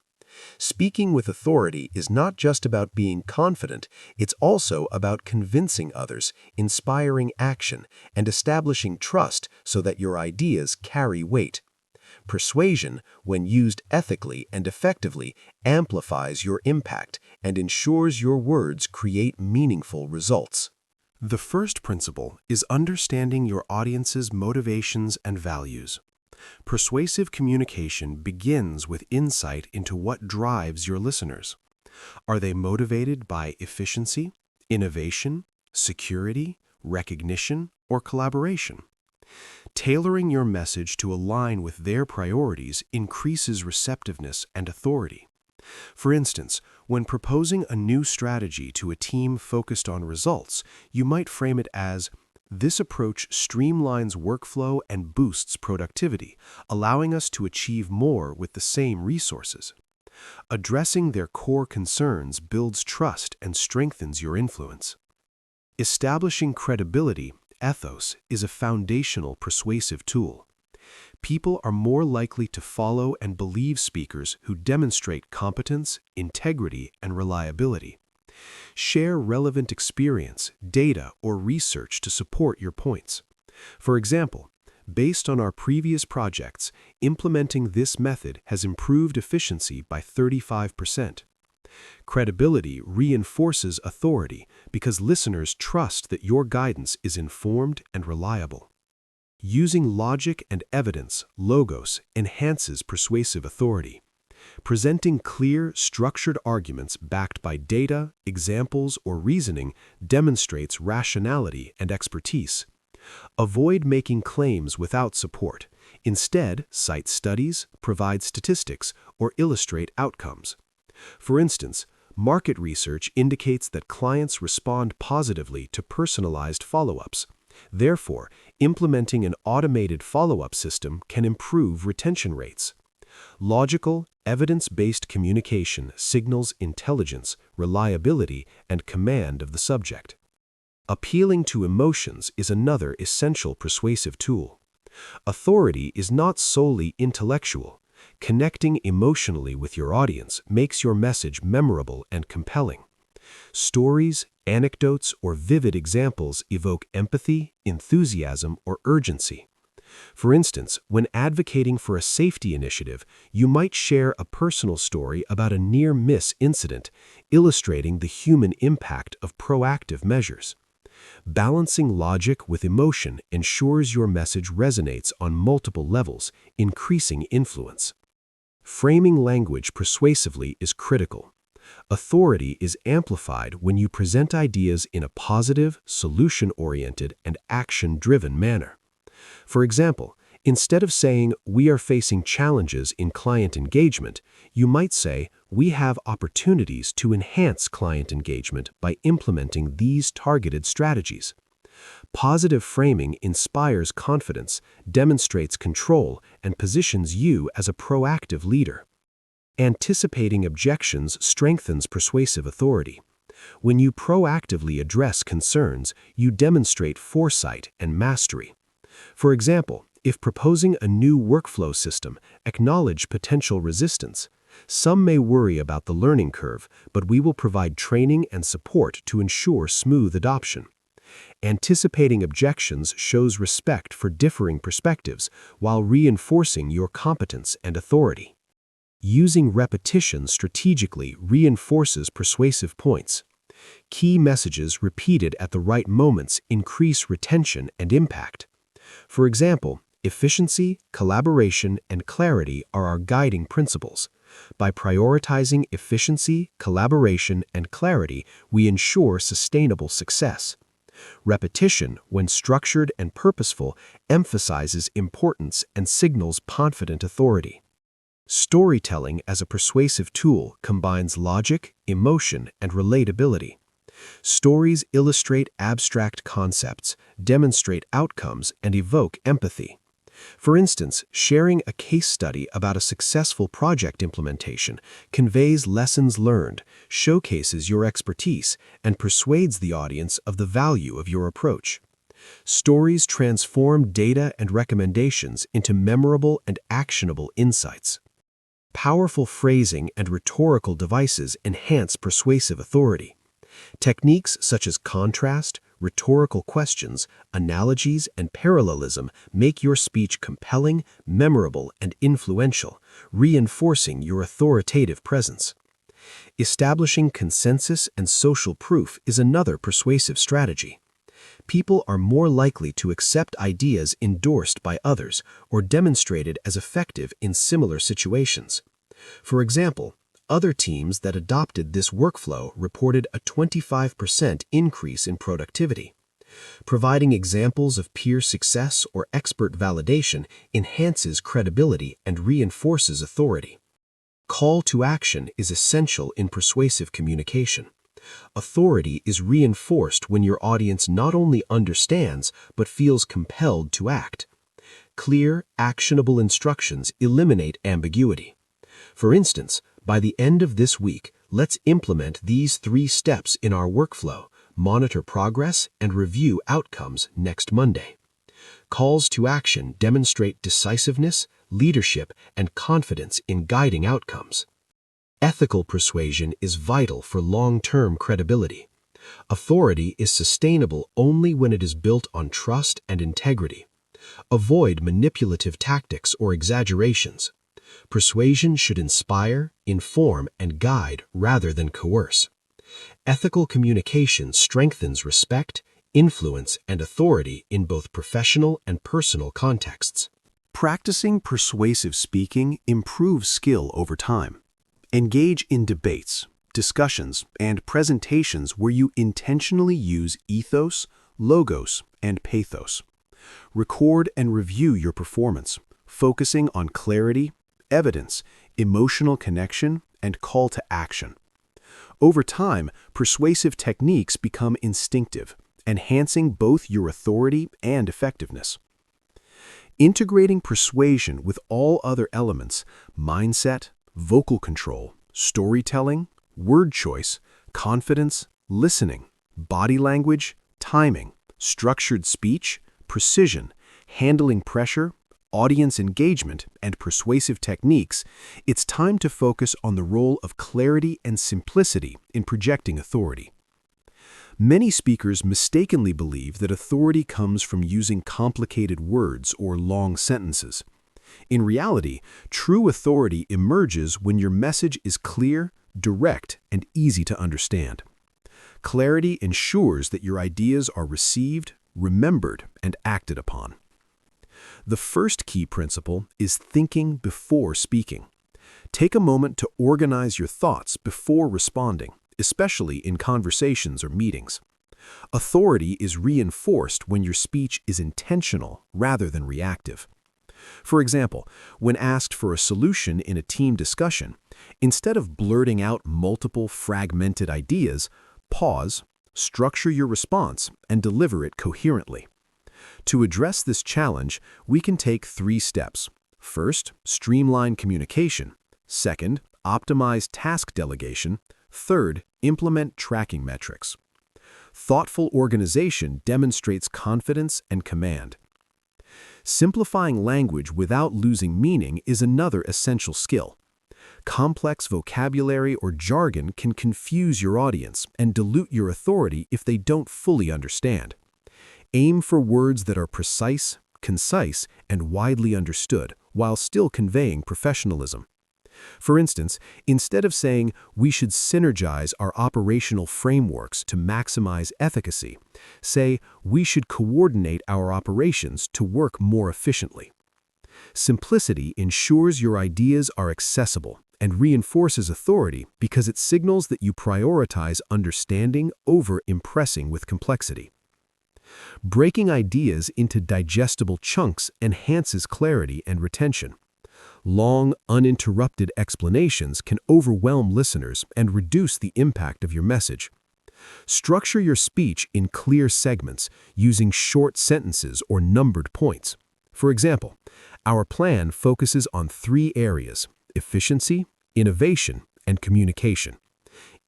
Speaking with authority is not just about being confident, it's also about convincing others, inspiring action, and establishing trust so that your ideas carry weight. Persuasion, when used ethically and effectively, amplifies your impact and ensures your words create meaningful results. The first principle is understanding your audience's motivations and values. Persuasive communication begins with insight into what drives your listeners. Are they motivated by efficiency, innovation, security, recognition, or collaboration? Tailoring your message to align with their priorities increases receptiveness and authority. For instance, when proposing a new strategy to a team focused on results, you might frame it as, "This approach streamlines workflow and boosts productivity, allowing us to achieve more with the same resources." Addressing their core concerns builds trust and strengthens your influence. Establishing credibility, ethos, is a foundational persuasive tool. People are more likely to follow and believe speakers who demonstrate competence, integrity, and reliability. Share relevant experience, data, or research to support your points. For example, based on our previous projects, implementing this method has improved efficiency by 35%. Credibility reinforces authority because listeners trust that your guidance is informed and reliable. Using logic and evidence, logos, enhances persuasive authority. Presenting clear, structured arguments backed by data, examples, or reasoning demonstrates rationality and expertise. Avoid making claims without support. Instead, cite studies, provide statistics, or illustrate outcomes. For instance, market research indicates that clients respond positively to personalized follow-ups. Therefore, implementing an automated follow-up system can improve retention rates. Logical, evidence-based communication signals intelligence, reliability, and command of the subject. Appealing to emotions is another essential persuasive tool. Authority is not solely intellectual. Connecting emotionally with your audience makes your message memorable and compelling. Stories, anecdotes, or vivid examples evoke empathy, enthusiasm, or urgency. For instance, when advocating for a safety initiative, you might share a personal story about a near-miss incident, illustrating the human impact of proactive measures. Balancing logic with emotion ensures your message resonates on multiple levels, increasing influence. Framing language persuasively is critical. Authority is amplified when you present ideas in a positive, solution-oriented, and action-driven manner. For example, instead of saying, "We are facing challenges in client engagement," you might say, "We have opportunities to enhance client engagement by implementing these targeted strategies." Positive framing inspires confidence, demonstrates control, and positions you as a proactive leader. Anticipating objections strengthens persuasive authority. When you proactively address concerns, you demonstrate foresight and mastery. For example, if proposing a new workflow system, acknowledge potential resistance. Some may worry about the learning curve, but we will provide training and support to ensure smooth adoption. Anticipating objections shows respect for differing perspectives while reinforcing your competence and authority. Using repetition strategically reinforces persuasive points. Key messages repeated at the right moments increase retention and impact. For example, efficiency, collaboration, and clarity are our guiding principles. By prioritizing efficiency, collaboration, and clarity, we ensure sustainable success. Repetition, when structured and purposeful, emphasizes importance and signals confident authority. Storytelling as a persuasive tool combines logic, emotion, and relatability. Stories illustrate abstract concepts, demonstrate outcomes, and evoke empathy. For instance, sharing a case study about a successful project implementation conveys lessons learned, showcases your expertise, and persuades the audience of the value of your approach. Stories transform data and recommendations into memorable and actionable insights. Powerful phrasing and rhetorical devices enhance persuasive authority. Techniques such as contrast, rhetorical questions, analogies, and parallelism make your speech compelling, memorable, and influential, reinforcing your authoritative presence. Establishing consensus and social proof is another persuasive strategy. People are more likely to accept ideas endorsed by others or demonstrated as effective in similar situations. For example, other teams that adopted this workflow reported a 25% increase in productivity. Providing examples of peer success or expert validation enhances credibility and reinforces authority. Call to action is essential in persuasive communication. Authority is reinforced when your audience not only understands but feels compelled to act. Clear, actionable instructions eliminate ambiguity. For instance, By the end of this week, let's implement these 3 steps in our workflow, monitor progress, and review outcomes next Monday. Calls to action demonstrate decisiveness, leadership, and confidence in guiding outcomes. Ethical persuasion is vital for long-term credibility. Authority is sustainable only when it is built on trust and integrity. Avoid manipulative tactics or exaggerations. Persuasion should inspire, inform, and guide rather than coerce. Ethical communication strengthens respect, influence, and authority in both professional and personal contexts. Practicing persuasive speaking improves skill over time. Engage in debates, discussions, and presentations where you intentionally use ethos, logos, and pathos. Record and review your performance, focusing on clarity, evidence, emotional connection, and call to action. Over time, persuasive techniques become instinctive, enhancing both your authority and effectiveness. Integrating persuasion with all other elements, mindset, vocal control, storytelling, word choice, confidence, listening, body language, timing, structured speech, precision, handling pressure, audience engagement, and persuasive techniques, it's time to focus on the role of clarity and simplicity in projecting authority. Many speakers mistakenly believe that authority comes from using complicated words or long sentences. In reality, true authority emerges when your message is clear, direct, and easy to understand. Clarity ensures that your ideas are received, remembered, and acted upon. The first key principle is thinking before speaking. Take a moment to organize your thoughts before responding, especially in conversations or meetings. Authority is reinforced when your speech is intentional rather than reactive. For example, when asked for a solution in a team discussion, instead of blurting out multiple fragmented ideas, pause, structure your response, and deliver it coherently. To address this challenge, we can take 3 steps. First, streamline communication. Second, optimize task delegation. Third, implement tracking metrics. Thoughtful organization demonstrates confidence and command. Simplifying language without losing meaning is another essential skill. Complex vocabulary or jargon can confuse your audience and dilute your authority if they don't fully understand. Aim for words that are precise, concise, and widely understood, while still conveying professionalism. For instance, instead of saying, "We should synergize our operational frameworks to maximize efficacy," say, "We should coordinate our operations to work more efficiently." Simplicity ensures your ideas are accessible and reinforces authority because it signals that you prioritize understanding over impressing with complexity. Breaking ideas into digestible chunks enhances clarity and retention. Long, uninterrupted explanations can overwhelm listeners and reduce the impact of your message. Structure your speech in clear segments using short sentences or numbered points. For example, our plan focuses on 3 areas: efficiency, innovation, and communication.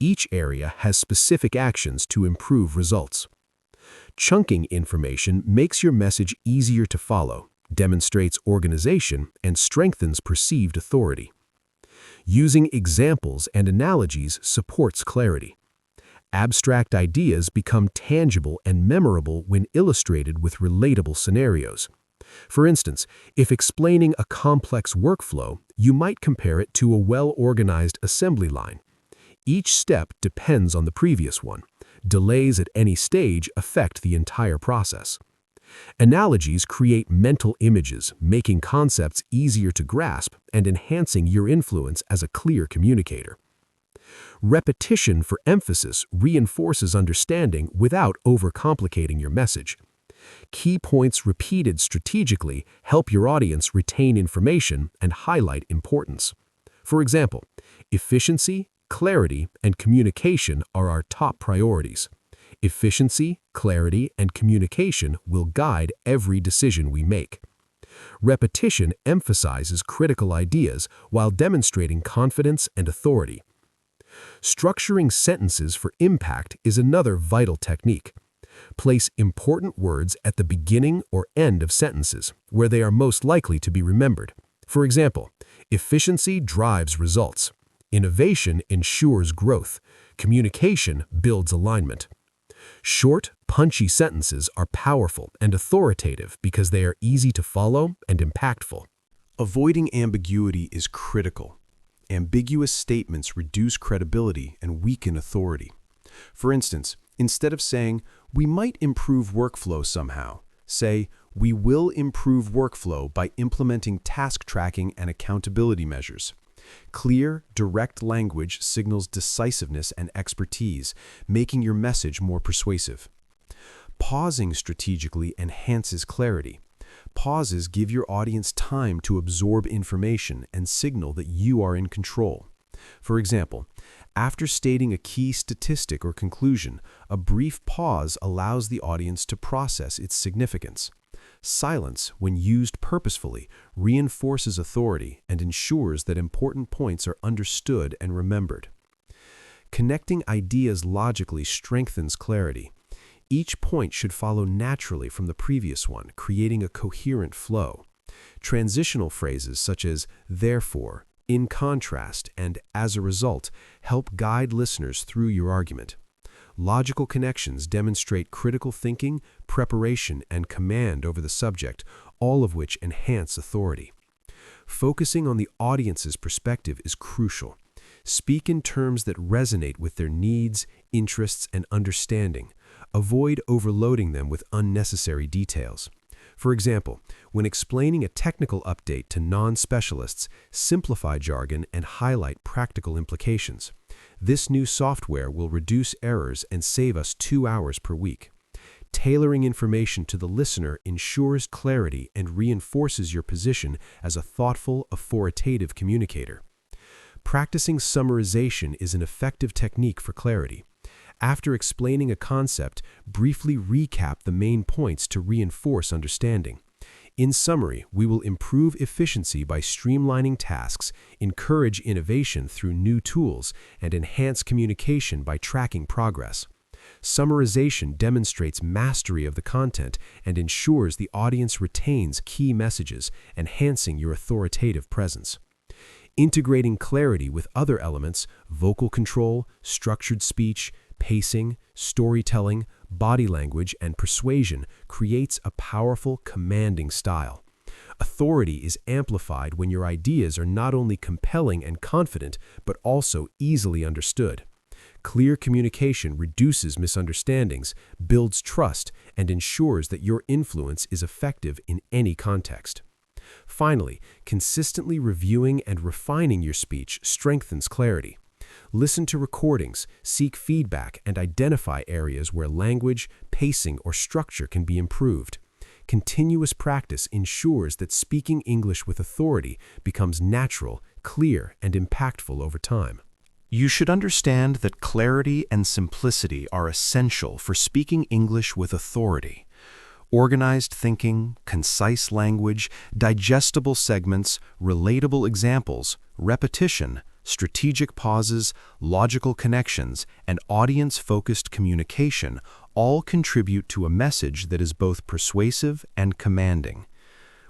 Each area has specific actions to improve results. Chunking information makes your message easier to follow, demonstrates organization, and strengthens perceived authority. Using examples and analogies supports clarity. Abstract ideas become tangible and memorable when illustrated with relatable scenarios. For instance, if explaining a complex workflow, you might compare it to a well-organized assembly line. Each step depends on the previous one. Delays at any stage affect the entire process. Analogies create mental images, making concepts easier to grasp and enhancing your influence as a clear communicator. Repetition for emphasis reinforces understanding without overcomplicating your message. Key points repeated strategically help your audience retain information and highlight importance. For example, efficiency, clarity, and communication are our top priorities. Efficiency, clarity, and communication will guide every decision we make. Repetition emphasizes critical ideas while demonstrating confidence and authority. Structuring sentences for impact is another vital technique. Place important words at the beginning or end of sentences, where they are most likely to be remembered. For example, efficiency drives results. Innovation ensures growth. Communication builds alignment. Short, punchy sentences are powerful and authoritative because they are easy to follow and impactful. Avoiding ambiguity is critical. Ambiguous statements reduce credibility and weaken authority. For instance, instead of saying, "We might improve workflow somehow," say, "We will improve workflow by implementing task tracking and accountability measures." Clear, direct language signals decisiveness and expertise, making your message more persuasive. Pausing strategically enhances clarity. Pauses give your audience time to absorb information and signal that you are in control. For example, after stating a key statistic or conclusion, a brief pause allows the audience to process its significance. Silence, when used purposefully, reinforces authority and ensures that important points are understood and remembered. Connecting ideas logically strengthens clarity. Each point should follow naturally from the previous one, creating a coherent flow. Transitional phrases such as "therefore," "in contrast," and "as a result" help guide listeners through your argument. Logical connections demonstrate critical thinking, preparation, and command over the subject, all of which enhance authority. Focusing on the audience's perspective is crucial. Speak in terms that resonate with their needs, interests, and understanding. Avoid overloading them with unnecessary details. For example, when explaining a technical update to non-specialists, simplify jargon and highlight practical implications. This new software will reduce errors and save us 2 hours per week. Tailoring information to the listener ensures clarity and reinforces your position as a thoughtful, authoritative communicator. Practicing summarization is an effective technique for clarity. After explaining a concept, briefly recap the main points to reinforce understanding. In summary, we will improve efficiency by streamlining tasks, encourage innovation through new tools, and enhance communication by tracking progress. Summarization demonstrates mastery of the content and ensures the audience retains key messages, enhancing your authoritative presence. Integrating clarity with other elements, vocal control, structured speech, pacing, storytelling, body language, and persuasion creates a powerful, commanding style. Authority is amplified when your ideas are not only compelling and confident, but also easily understood. Clear communication reduces misunderstandings, builds trust, and ensures that your influence is effective in any context. Finally, consistently reviewing and refining your speech strengthens clarity. Listen to recordings, seek feedback, and identify areas where language, pacing, or structure can be improved. Continuous practice ensures that speaking English with authority becomes natural, clear, and impactful over time. You should understand that clarity and simplicity are essential for speaking English with authority. Organized thinking, concise language, digestible segments, relatable examples, repetition, strategic pauses, logical connections, and audience-focused communication all contribute to a message that is both persuasive and commanding.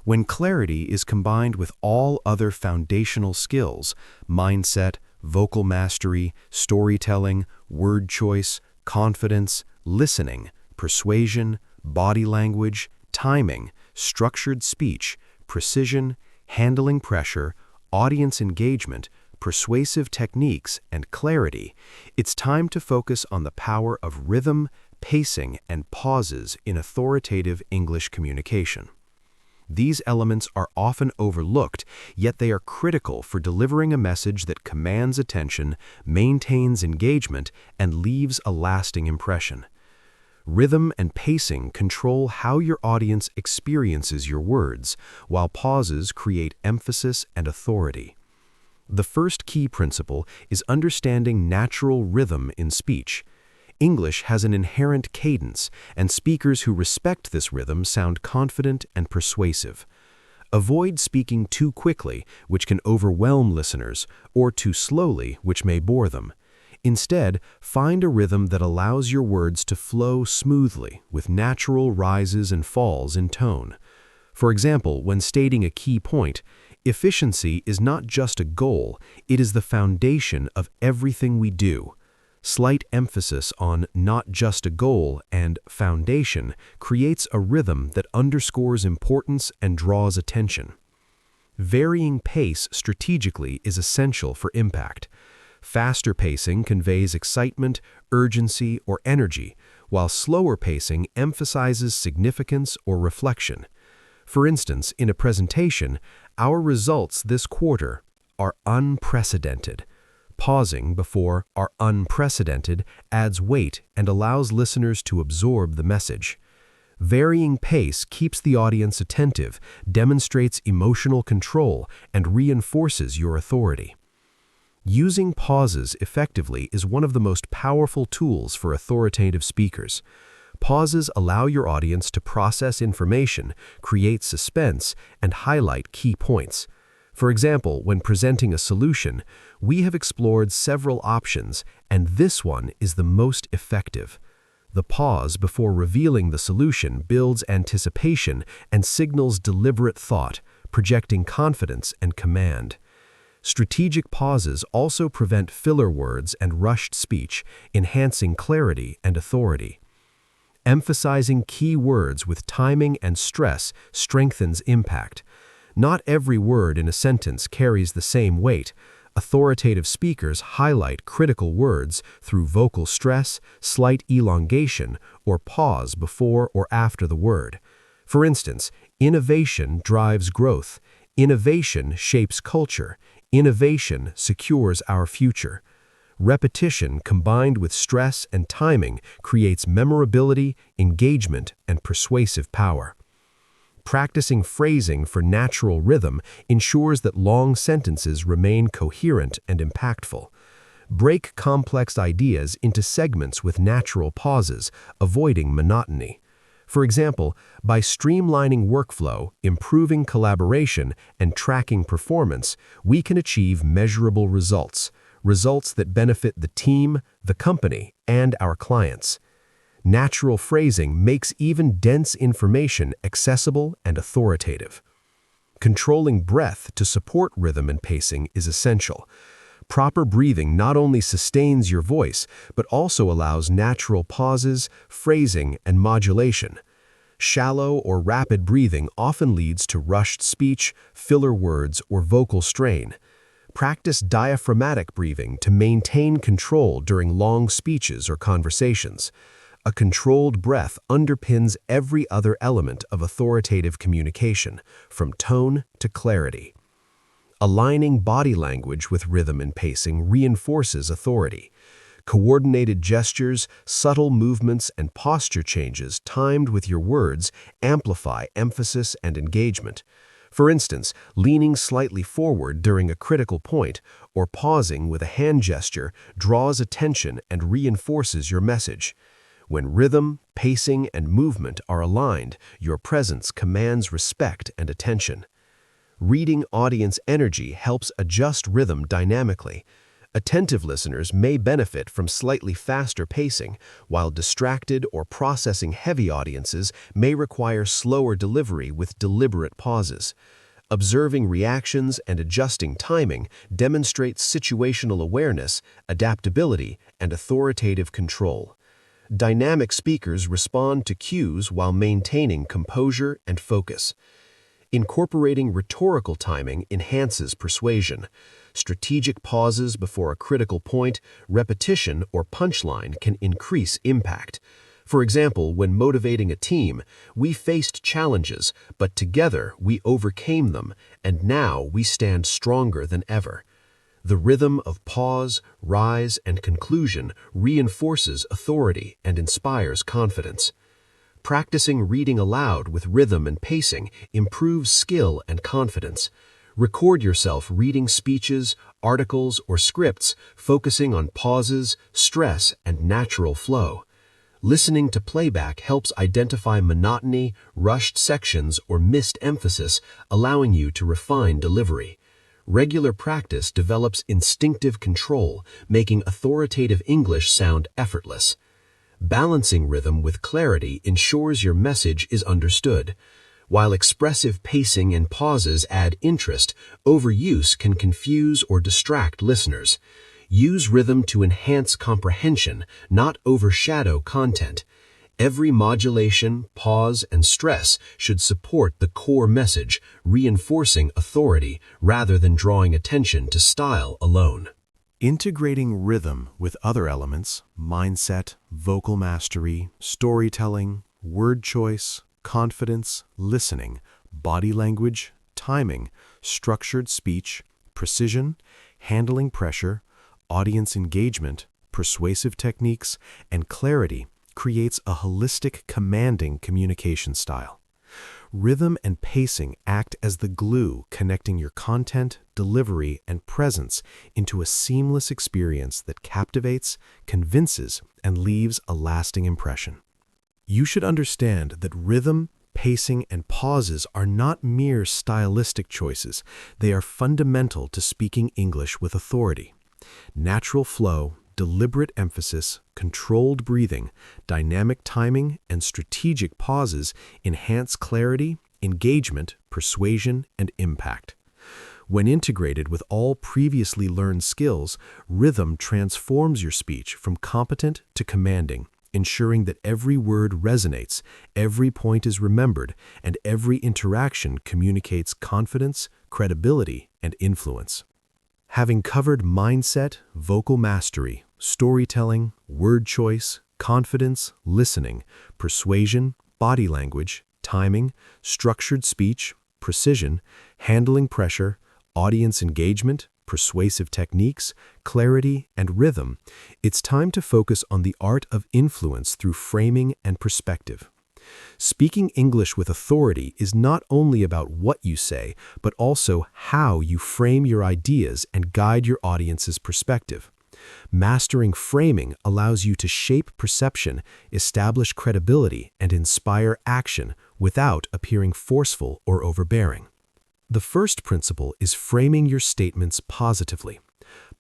When clarity is combined with all other foundational skills, mindset, vocal mastery, storytelling, word choice, confidence, listening, persuasion, body language, timing, structured speech, precision, handling pressure, audience engagement, persuasive techniques, and clarity, it's time to focus on the power of rhythm, pacing, and pauses in authoritative English communication. These elements are often overlooked, yet they are critical for delivering a message that commands attention, maintains engagement, and leaves a lasting impression. Rhythm and pacing control how your audience experiences your words, while pauses create emphasis and authority. The first key principle is understanding natural rhythm in speech. English has an inherent cadence, and speakers who respect this rhythm sound confident and persuasive. Avoid speaking too quickly, which can overwhelm listeners, or too slowly, which may bore them. Instead, find a rhythm that allows your words to flow smoothly, with natural rises and falls in tone. For example, when stating a key point, efficiency is not just a goal, it is the foundation of everything we do. Slight emphasis on not just a goal and foundation creates a rhythm that underscores importance and draws attention. Varying pace strategically is essential for impact. Faster pacing conveys excitement, urgency, or energy, while slower pacing emphasizes significance or reflection. For instance, in a presentation, our results this quarter are unprecedented. Pausing before "are unprecedented" adds weight and allows listeners to absorb the message. Varying pace keeps the audience attentive, demonstrates emotional control, and reinforces your authority. Using pauses effectively is one of the most powerful tools for authoritative speakers. Pauses allow your audience to process information, create suspense, and highlight key points. For example, when presenting a solution, we have explored several options, and this one is the most effective. The pause before revealing the solution builds anticipation and signals deliberate thought, projecting confidence and command. Strategic pauses also prevent filler words and rushed speech, enhancing clarity and authority. Emphasizing key words with timing and stress strengthens impact. Not every word in a sentence carries the same weight. Authoritative speakers highlight critical words through vocal stress, slight elongation, or pause before or after the word. For instance, innovation drives growth. Innovation shapes culture. Innovation secures our future. Repetition combined with stress and timing creates memorability, engagement, and persuasive power. Practicing phrasing for natural rhythm ensures that long sentences remain coherent and impactful. Break complex ideas into segments with natural pauses, avoiding monotony. For example, by streamlining workflow, improving collaboration, and tracking performance, we can achieve measurable results that benefit the team, the company, and our clients. Natural phrasing makes even dense information accessible and authoritative. Controlling breath to support rhythm and pacing is essential. Proper breathing not only sustains your voice, but also allows natural pauses, phrasing, and modulation. Shallow or rapid breathing often leads to rushed speech, filler words, or vocal strain. Practice diaphragmatic breathing to maintain control during long speeches or conversations. A controlled breath underpins every other element of authoritative communication, from tone to clarity. Aligning body language with rhythm and pacing reinforces authority. Coordinated gestures, subtle movements, and posture changes timed with your words amplify emphasis and engagement. For instance, leaning slightly forward during a critical point or pausing with a hand gesture draws attention and reinforces your message. When rhythm, pacing, and movement are aligned, your presence commands respect and attention. Reading audience energy helps adjust rhythm dynamically. Attentive listeners may benefit from slightly faster pacing, while distracted or processing heavy audiences may require slower delivery with deliberate pauses. Observing reactions and adjusting timing demonstrates situational awareness, adaptability, and authoritative control. Dynamic speakers respond to cues while maintaining composure and focus. Incorporating rhetorical timing enhances persuasion. Strategic pauses before a critical point, repetition, or punchline can increase impact. For example, when motivating a team, we faced challenges, but together we overcame them, and now we stand stronger than ever. The rhythm of pause, rise, and conclusion reinforces authority and inspires confidence. Practicing reading aloud with rhythm and pacing improves skill and confidence. Record yourself reading speeches, articles, or scripts, focusing on pauses, stress, and natural flow. Listening to playback helps identify monotony, rushed sections, or missed emphasis, allowing you to refine delivery. Regular practice develops instinctive control, making authoritative English sound effortless. Balancing rhythm with clarity ensures your message is understood. While expressive pacing and pauses add interest, overuse can confuse or distract listeners. Use rhythm to enhance comprehension, not overshadow content. Every modulation, pause, and stress should support the core message, reinforcing authority rather than drawing attention to style alone. Integrating rhythm with other elements, mindset, vocal mastery, storytelling, word choice, confidence, listening, body language, timing, structured speech, precision, handling pressure, audience engagement, persuasive techniques, and clarity creates a holistic, commanding communication style. Rhythm and pacing act as the glue connecting your content, delivery, and presence into a seamless experience that captivates, convinces, and leaves a lasting impression. You should understand that rhythm, pacing, and pauses are not mere stylistic choices. They are fundamental to speaking English with authority. Natural flow, deliberate emphasis, controlled breathing, dynamic timing, and strategic pauses enhance clarity, engagement, persuasion, and impact. When integrated with all previously learned skills, rhythm transforms your speech from competent to commanding, ensuring that every word resonates, every point is remembered, and every interaction communicates confidence, credibility, and influence. Having covered mindset, vocal mastery, storytelling, word choice, confidence, listening, persuasion, body language, timing, structured speech, precision, handling pressure, audience engagement, persuasive techniques, clarity, and rhythm, it's time to focus on the art of influence through framing and perspective. Speaking English with authority is not only about what you say, but also how you frame your ideas and guide your audience's perspective. Mastering framing allows you to shape perception, establish credibility, and inspire action without appearing forceful or overbearing. The first principle is framing your statements positively.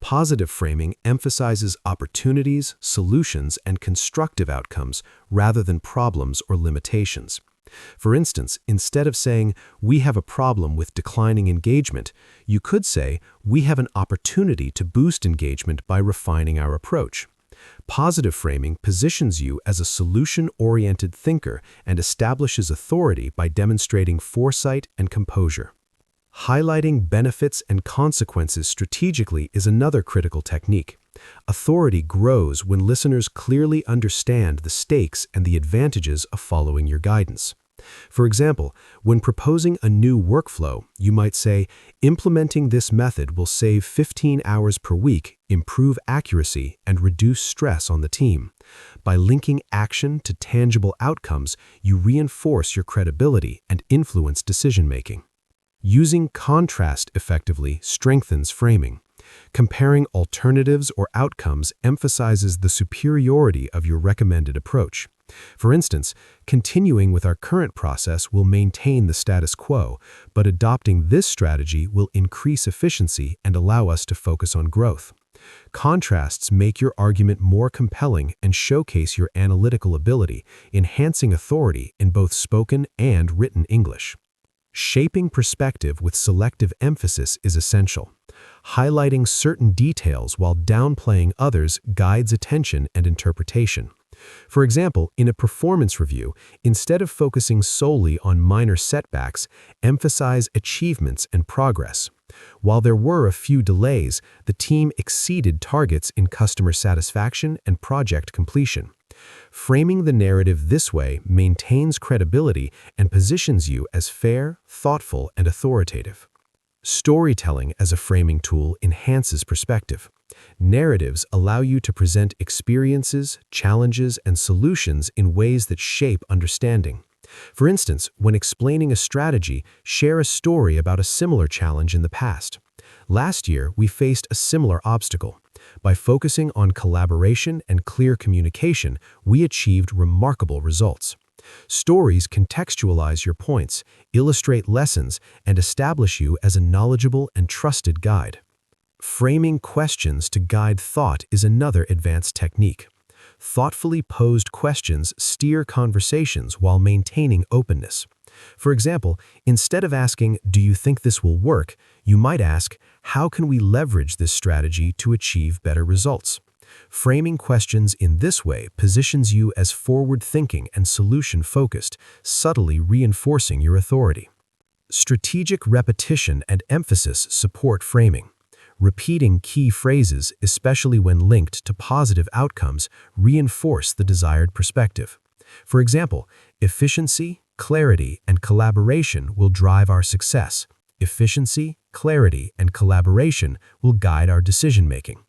Positive framing emphasizes opportunities, solutions, and constructive outcomes rather than problems or limitations. For instance, instead of saying, "We have a problem with declining engagement," you could say, "We have an opportunity to boost engagement by refining our approach." Positive framing positions you as a solution-oriented thinker and establishes authority by demonstrating foresight and composure. Highlighting benefits and consequences strategically is another critical technique. Authority grows when listeners clearly understand the stakes and the advantages of following your guidance. For example, when proposing a new workflow, you might say, "Implementing this method will save 15 hours per week, improve accuracy, and reduce stress on the team." By linking action to tangible outcomes, you reinforce your credibility and influence decision-making. Using contrast effectively strengthens framing. Comparing alternatives or outcomes emphasizes the superiority of your recommended approach. For instance, continuing with our current process will maintain the status quo, but adopting this strategy will increase efficiency and allow us to focus on growth. Contrasts make your argument more compelling and showcase your analytical ability, enhancing authority in both spoken and written English. Shaping perspective with selective emphasis is essential. Highlighting certain details while downplaying others guides attention and interpretation. For example, in a performance review, instead of focusing solely on minor setbacks, emphasize achievements and progress. While there were a few delays, the team exceeded targets in customer satisfaction and project completion. Framing the narrative this way maintains credibility and positions you as fair, thoughtful, and authoritative. Storytelling as a framing tool enhances perspective. Narratives allow you to present experiences, challenges, and solutions in ways that shape understanding. For instance, when explaining a strategy, share a story about a similar challenge in the past. "Last year, we faced a similar obstacle. By focusing on collaboration and clear communication, we achieved remarkable results. Stories contextualize your points, illustrate lessons, and establish you as a knowledgeable and trusted guide. Framing questions to guide thought is another advanced technique. Thoughtfully posed questions steer conversations while maintaining openness. For example, instead of asking, "Do you think this will work?" you might ask, "How can we leverage this strategy to achieve better results?" Framing questions in this way positions you as forward-thinking and solution-focused, subtly reinforcing your authority. Strategic repetition and emphasis support framing. Repeating key phrases, especially when linked to positive outcomes, reinforce the desired perspective. For example, efficiency, clarity, and collaboration will drive our success. Efficiency, clarity, and collaboration will guide our decision-making.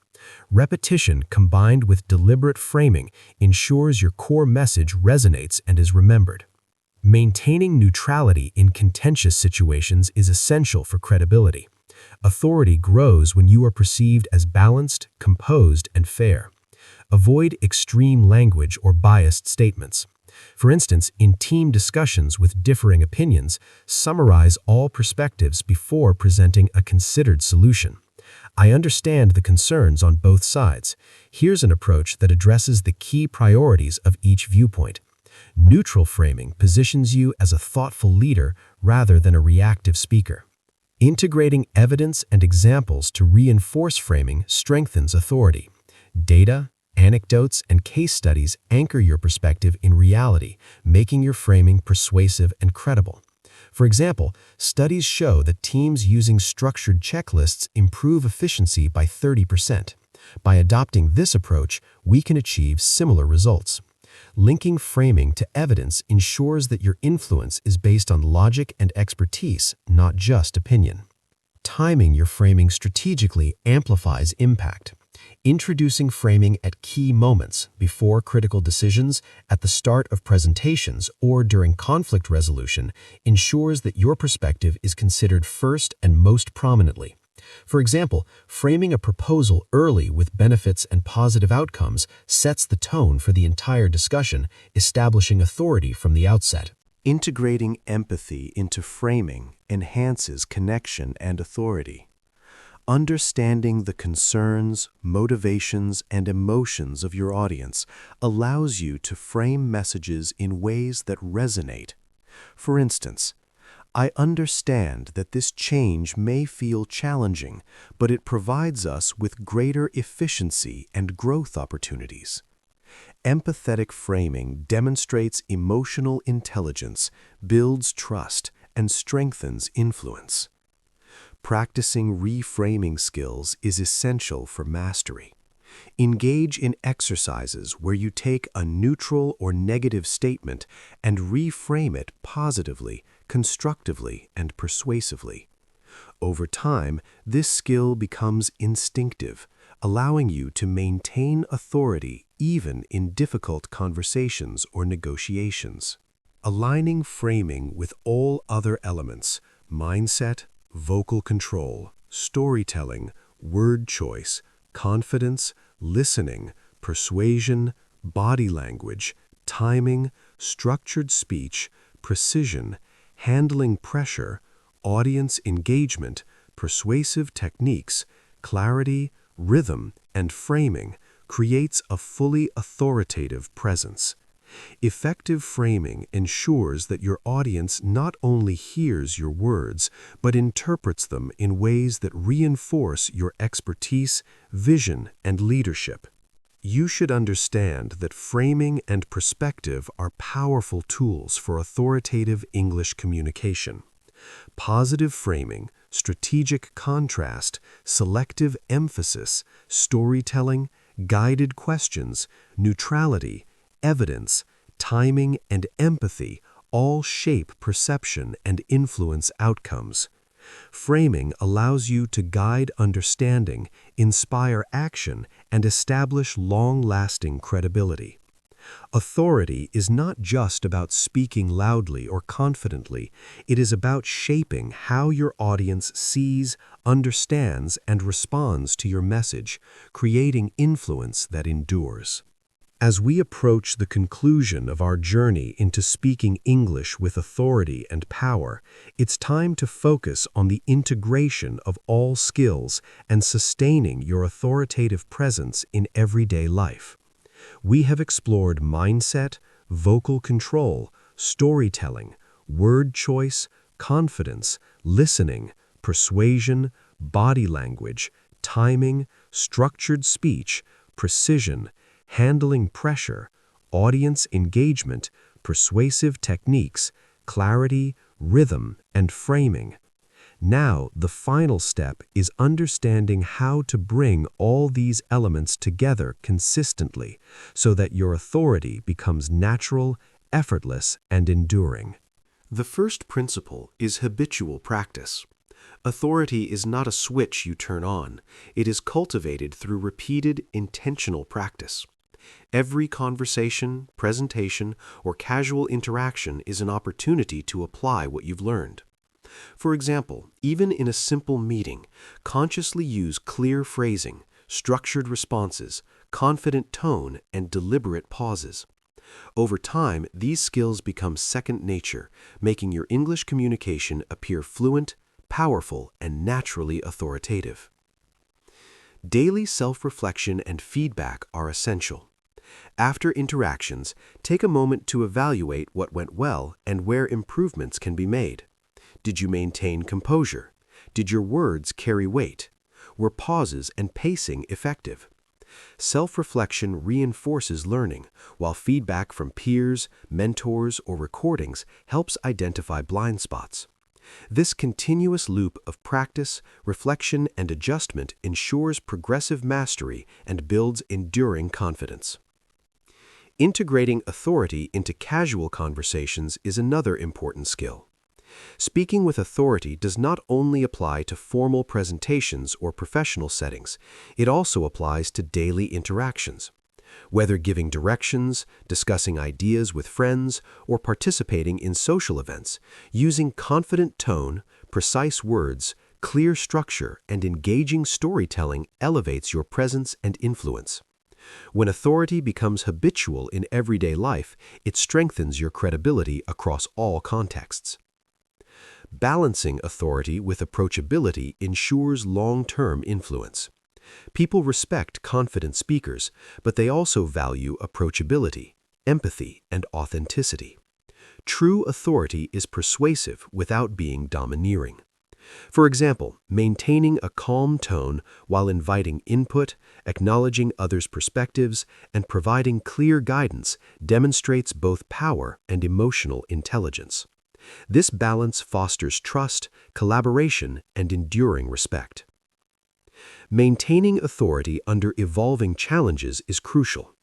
Repetition combined with deliberate framing ensures your core message resonates and is remembered. Maintaining neutrality in contentious situations is essential for credibility. Authority grows when you are perceived as balanced, composed, and fair. Avoid extreme language or biased statements. For instance, in team discussions with differing opinions, summarize all perspectives before presenting a considered solution. I understand the concerns on both sides. Here's an approach that addresses the key priorities of each viewpoint. Neutral framing positions you as a thoughtful leader rather than a reactive speaker. Integrating evidence and examples to reinforce framing strengthens authority. Data, anecdotes, and case studies anchor your perspective in reality, making your framing persuasive and credible. For example, studies show that teams using structured checklists improve efficiency by 30%. By adopting this approach, we can achieve similar results. Linking framing to evidence ensures that your influence is based on logic and expertise, not just opinion. Timing your framing strategically amplifies impact. Introducing framing at key moments, before critical decisions, at the start of presentations, or during conflict resolution, ensures that your perspective is considered first and most prominently. For example, framing a proposal early with benefits and positive outcomes sets the tone for the entire discussion, establishing authority from the outset. Integrating empathy into framing enhances connection and authority. Understanding the concerns, motivations, and emotions of your audience allows you to frame messages in ways that resonate. For instance, "I understand that this change may feel challenging, but it provides us with greater efficiency and growth opportunities." Empathetic framing demonstrates emotional intelligence, builds trust, and strengthens influence. Practicing reframing skills is essential for mastery. Engage in exercises where you take a neutral or negative statement and reframe it positively, constructively, and persuasively. Over time, this skill becomes instinctive, allowing you to maintain authority even in difficult conversations or negotiations. Aligning framing with all other elements, mindset, vocal control, storytelling, word choice, confidence, listening, persuasion, body language, timing, structured speech, precision, handling pressure, audience engagement, persuasive techniques, clarity, rhythm, and framing creates a fully authoritative presence. Effective framing ensures that your audience not only hears your words, but interprets them in ways that reinforce your expertise, vision, and leadership. You should understand that framing and perspective are powerful tools for authoritative English communication. Positive framing, strategic contrast, selective emphasis, storytelling, guided questions, neutrality, evidence, timing, and empathy all shape perception and influence outcomes. Framing allows you to guide understanding, inspire action, and establish long-lasting credibility. Authority is not just about speaking loudly or confidently. It is about shaping how your audience sees, understands, and responds to your message, creating influence that endures. As we approach the conclusion of our journey into speaking English with authority and power, it's time to focus on the integration of all skills and sustaining your authoritative presence in everyday life. We have explored mindset, vocal control, storytelling, word choice, confidence, listening, persuasion, body language, timing, structured speech, precision, handling pressure, audience engagement, persuasive techniques, clarity, rhythm, and framing. Now, the final step is understanding how to bring all these elements together consistently so that your authority becomes natural, effortless, and enduring. The first principle is habitual practice. Authority is not a switch you turn on. It is cultivated through repeated, intentional practice. Every conversation, presentation, or casual interaction is an opportunity to apply what you've learned. For example, even in a simple meeting, consciously use clear phrasing, structured responses, confident tone, and deliberate pauses. Over time, these skills become second nature, making your English communication appear fluent, powerful, and naturally authoritative. Daily self-reflection and feedback are essential. After interactions, take a moment to evaluate what went well and where improvements can be made. Did you maintain composure? Did your words carry weight? Were pauses and pacing effective? Self-reflection reinforces learning, while feedback from peers, mentors, or recordings helps identify blind spots. This continuous loop of practice, reflection, and adjustment ensures progressive mastery and builds enduring confidence. Integrating authority into casual conversations is another important skill. Speaking with authority does not only apply to formal presentations or professional settings, it also applies to daily interactions. Whether giving directions, discussing ideas with friends, or participating in social events, using confident tone, precise words, clear structure, and engaging storytelling elevates your presence and influence. When authority becomes habitual in everyday life, it strengthens your credibility across all contexts. Balancing authority with approachability ensures long-term influence. People respect confident speakers, but they also value approachability, empathy, and authenticity. True authority is persuasive without being domineering. For example, maintaining a calm tone while inviting input, acknowledging others' perspectives, and providing clear guidance demonstrates both power and emotional intelligence. This balance fosters trust, collaboration, and enduring respect. Maintaining authority under evolving challenges is crucial.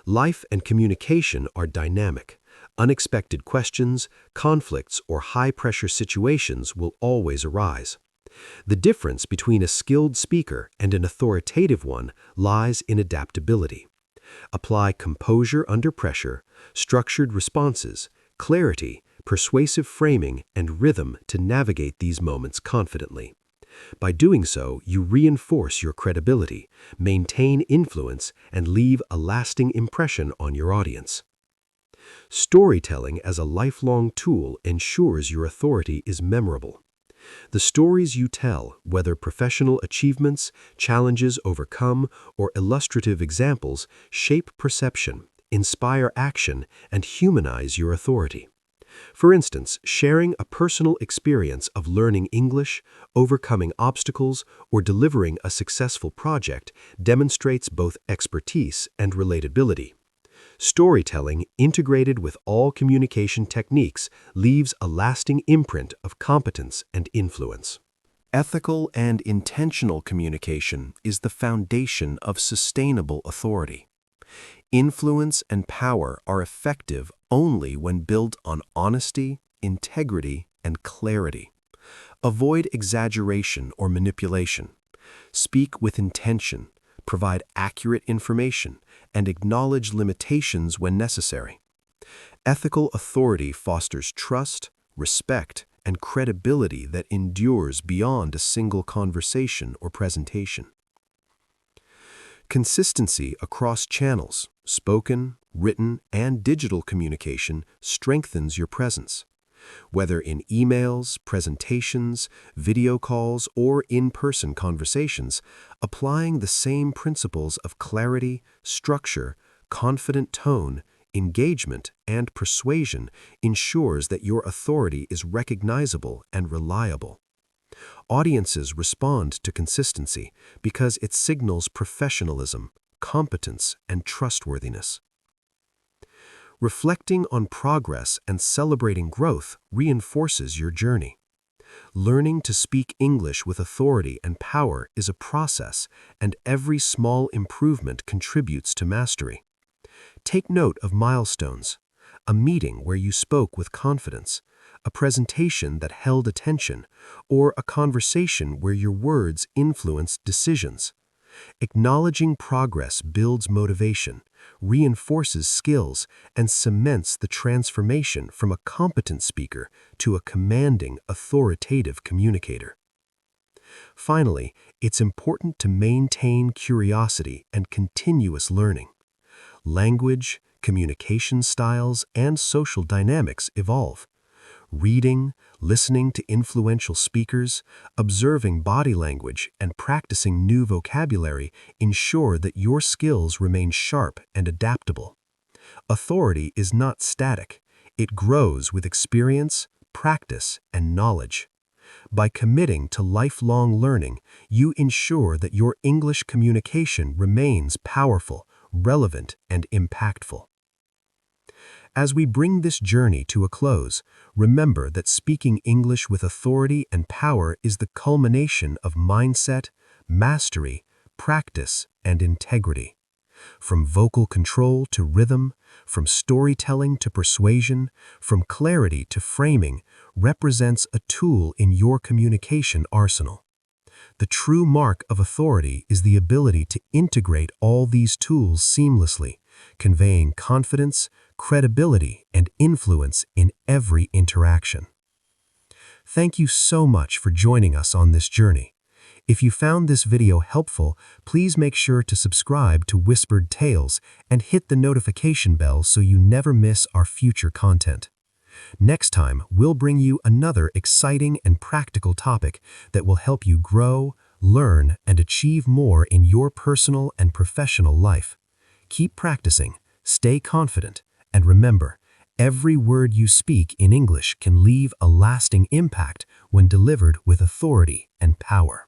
Life and communication are dynamic. Unexpected questions, conflicts, or high-pressure situations will always arise. The difference between a skilled speaker and an authoritative one lies in adaptability. Apply composure under pressure, structured responses, clarity, persuasive framing, and rhythm to navigate these moments confidently. By doing so, you reinforce your credibility, maintain influence, and leave a lasting impression on your audience. Storytelling as a lifelong tool ensures your authority is memorable. The stories you tell, whether professional achievements, challenges overcome, or illustrative examples, shape perception, inspire action, and humanize your authority. For instance, sharing a personal experience of learning English, overcoming obstacles, or delivering a successful project demonstrates both expertise and relatability. Storytelling, integrated with all communication techniques, leaves a lasting imprint of competence and influence. Ethical and intentional communication is the foundation of sustainable authority. Influence and power are effective only when built on honesty, integrity, and clarity. Avoid exaggeration or manipulation. Speak with intention, provide accurate information, and acknowledge limitations when necessary. Ethical authority fosters trust, respect, and credibility that endures beyond a single conversation or presentation. Consistency across channels, spoken, written, and digital communication strengthens your presence. Whether in emails, presentations, video calls, or in-person conversations, applying the same principles of clarity, structure, confident tone, engagement, and persuasion ensures that your authority is recognizable and reliable. Audiences respond to consistency because it signals professionalism, competence, and trustworthiness. Reflecting on progress and celebrating growth reinforces your journey. Learning to speak English with authority and power is a process, and every small improvement contributes to mastery. Take note of milestones: a meeting where you spoke with confidence, a presentation that held attention, or a conversation where your words influenced decisions. Acknowledging progress builds motivation, reinforces skills, and cements the transformation from a competent speaker to a commanding, authoritative communicator. Finally, it's important to maintain curiosity and continuous learning. Language, communication styles, and social dynamics evolve. Reading, listening to influential speakers, observing body language, and practicing new vocabulary ensure that your skills remain sharp and adaptable. Authority is not static. It grows with experience, practice, and knowledge. By committing to lifelong learning, you ensure that your English communication remains powerful, relevant, and impactful. As we bring this journey to a close, remember that speaking English with authority and power is the culmination of mindset, mastery, practice, and integrity. From vocal control to rhythm, from storytelling to persuasion, from clarity to framing, represents a tool in your communication arsenal. The true mark of authority is the ability to integrate all these tools seamlessly, conveying confidence, credibility, and influence in every interaction. Thank you so much for joining us on this journey. If you found this video helpful, please make sure to subscribe to Whispered Tales and hit the notification bell so you never miss our future content. Next time, we'll bring you another exciting and practical topic that will help you grow, learn, and achieve more in your personal and professional life. Keep practicing, stay confident, and remember, every word you speak in English can leave a lasting impact when delivered with authority and power.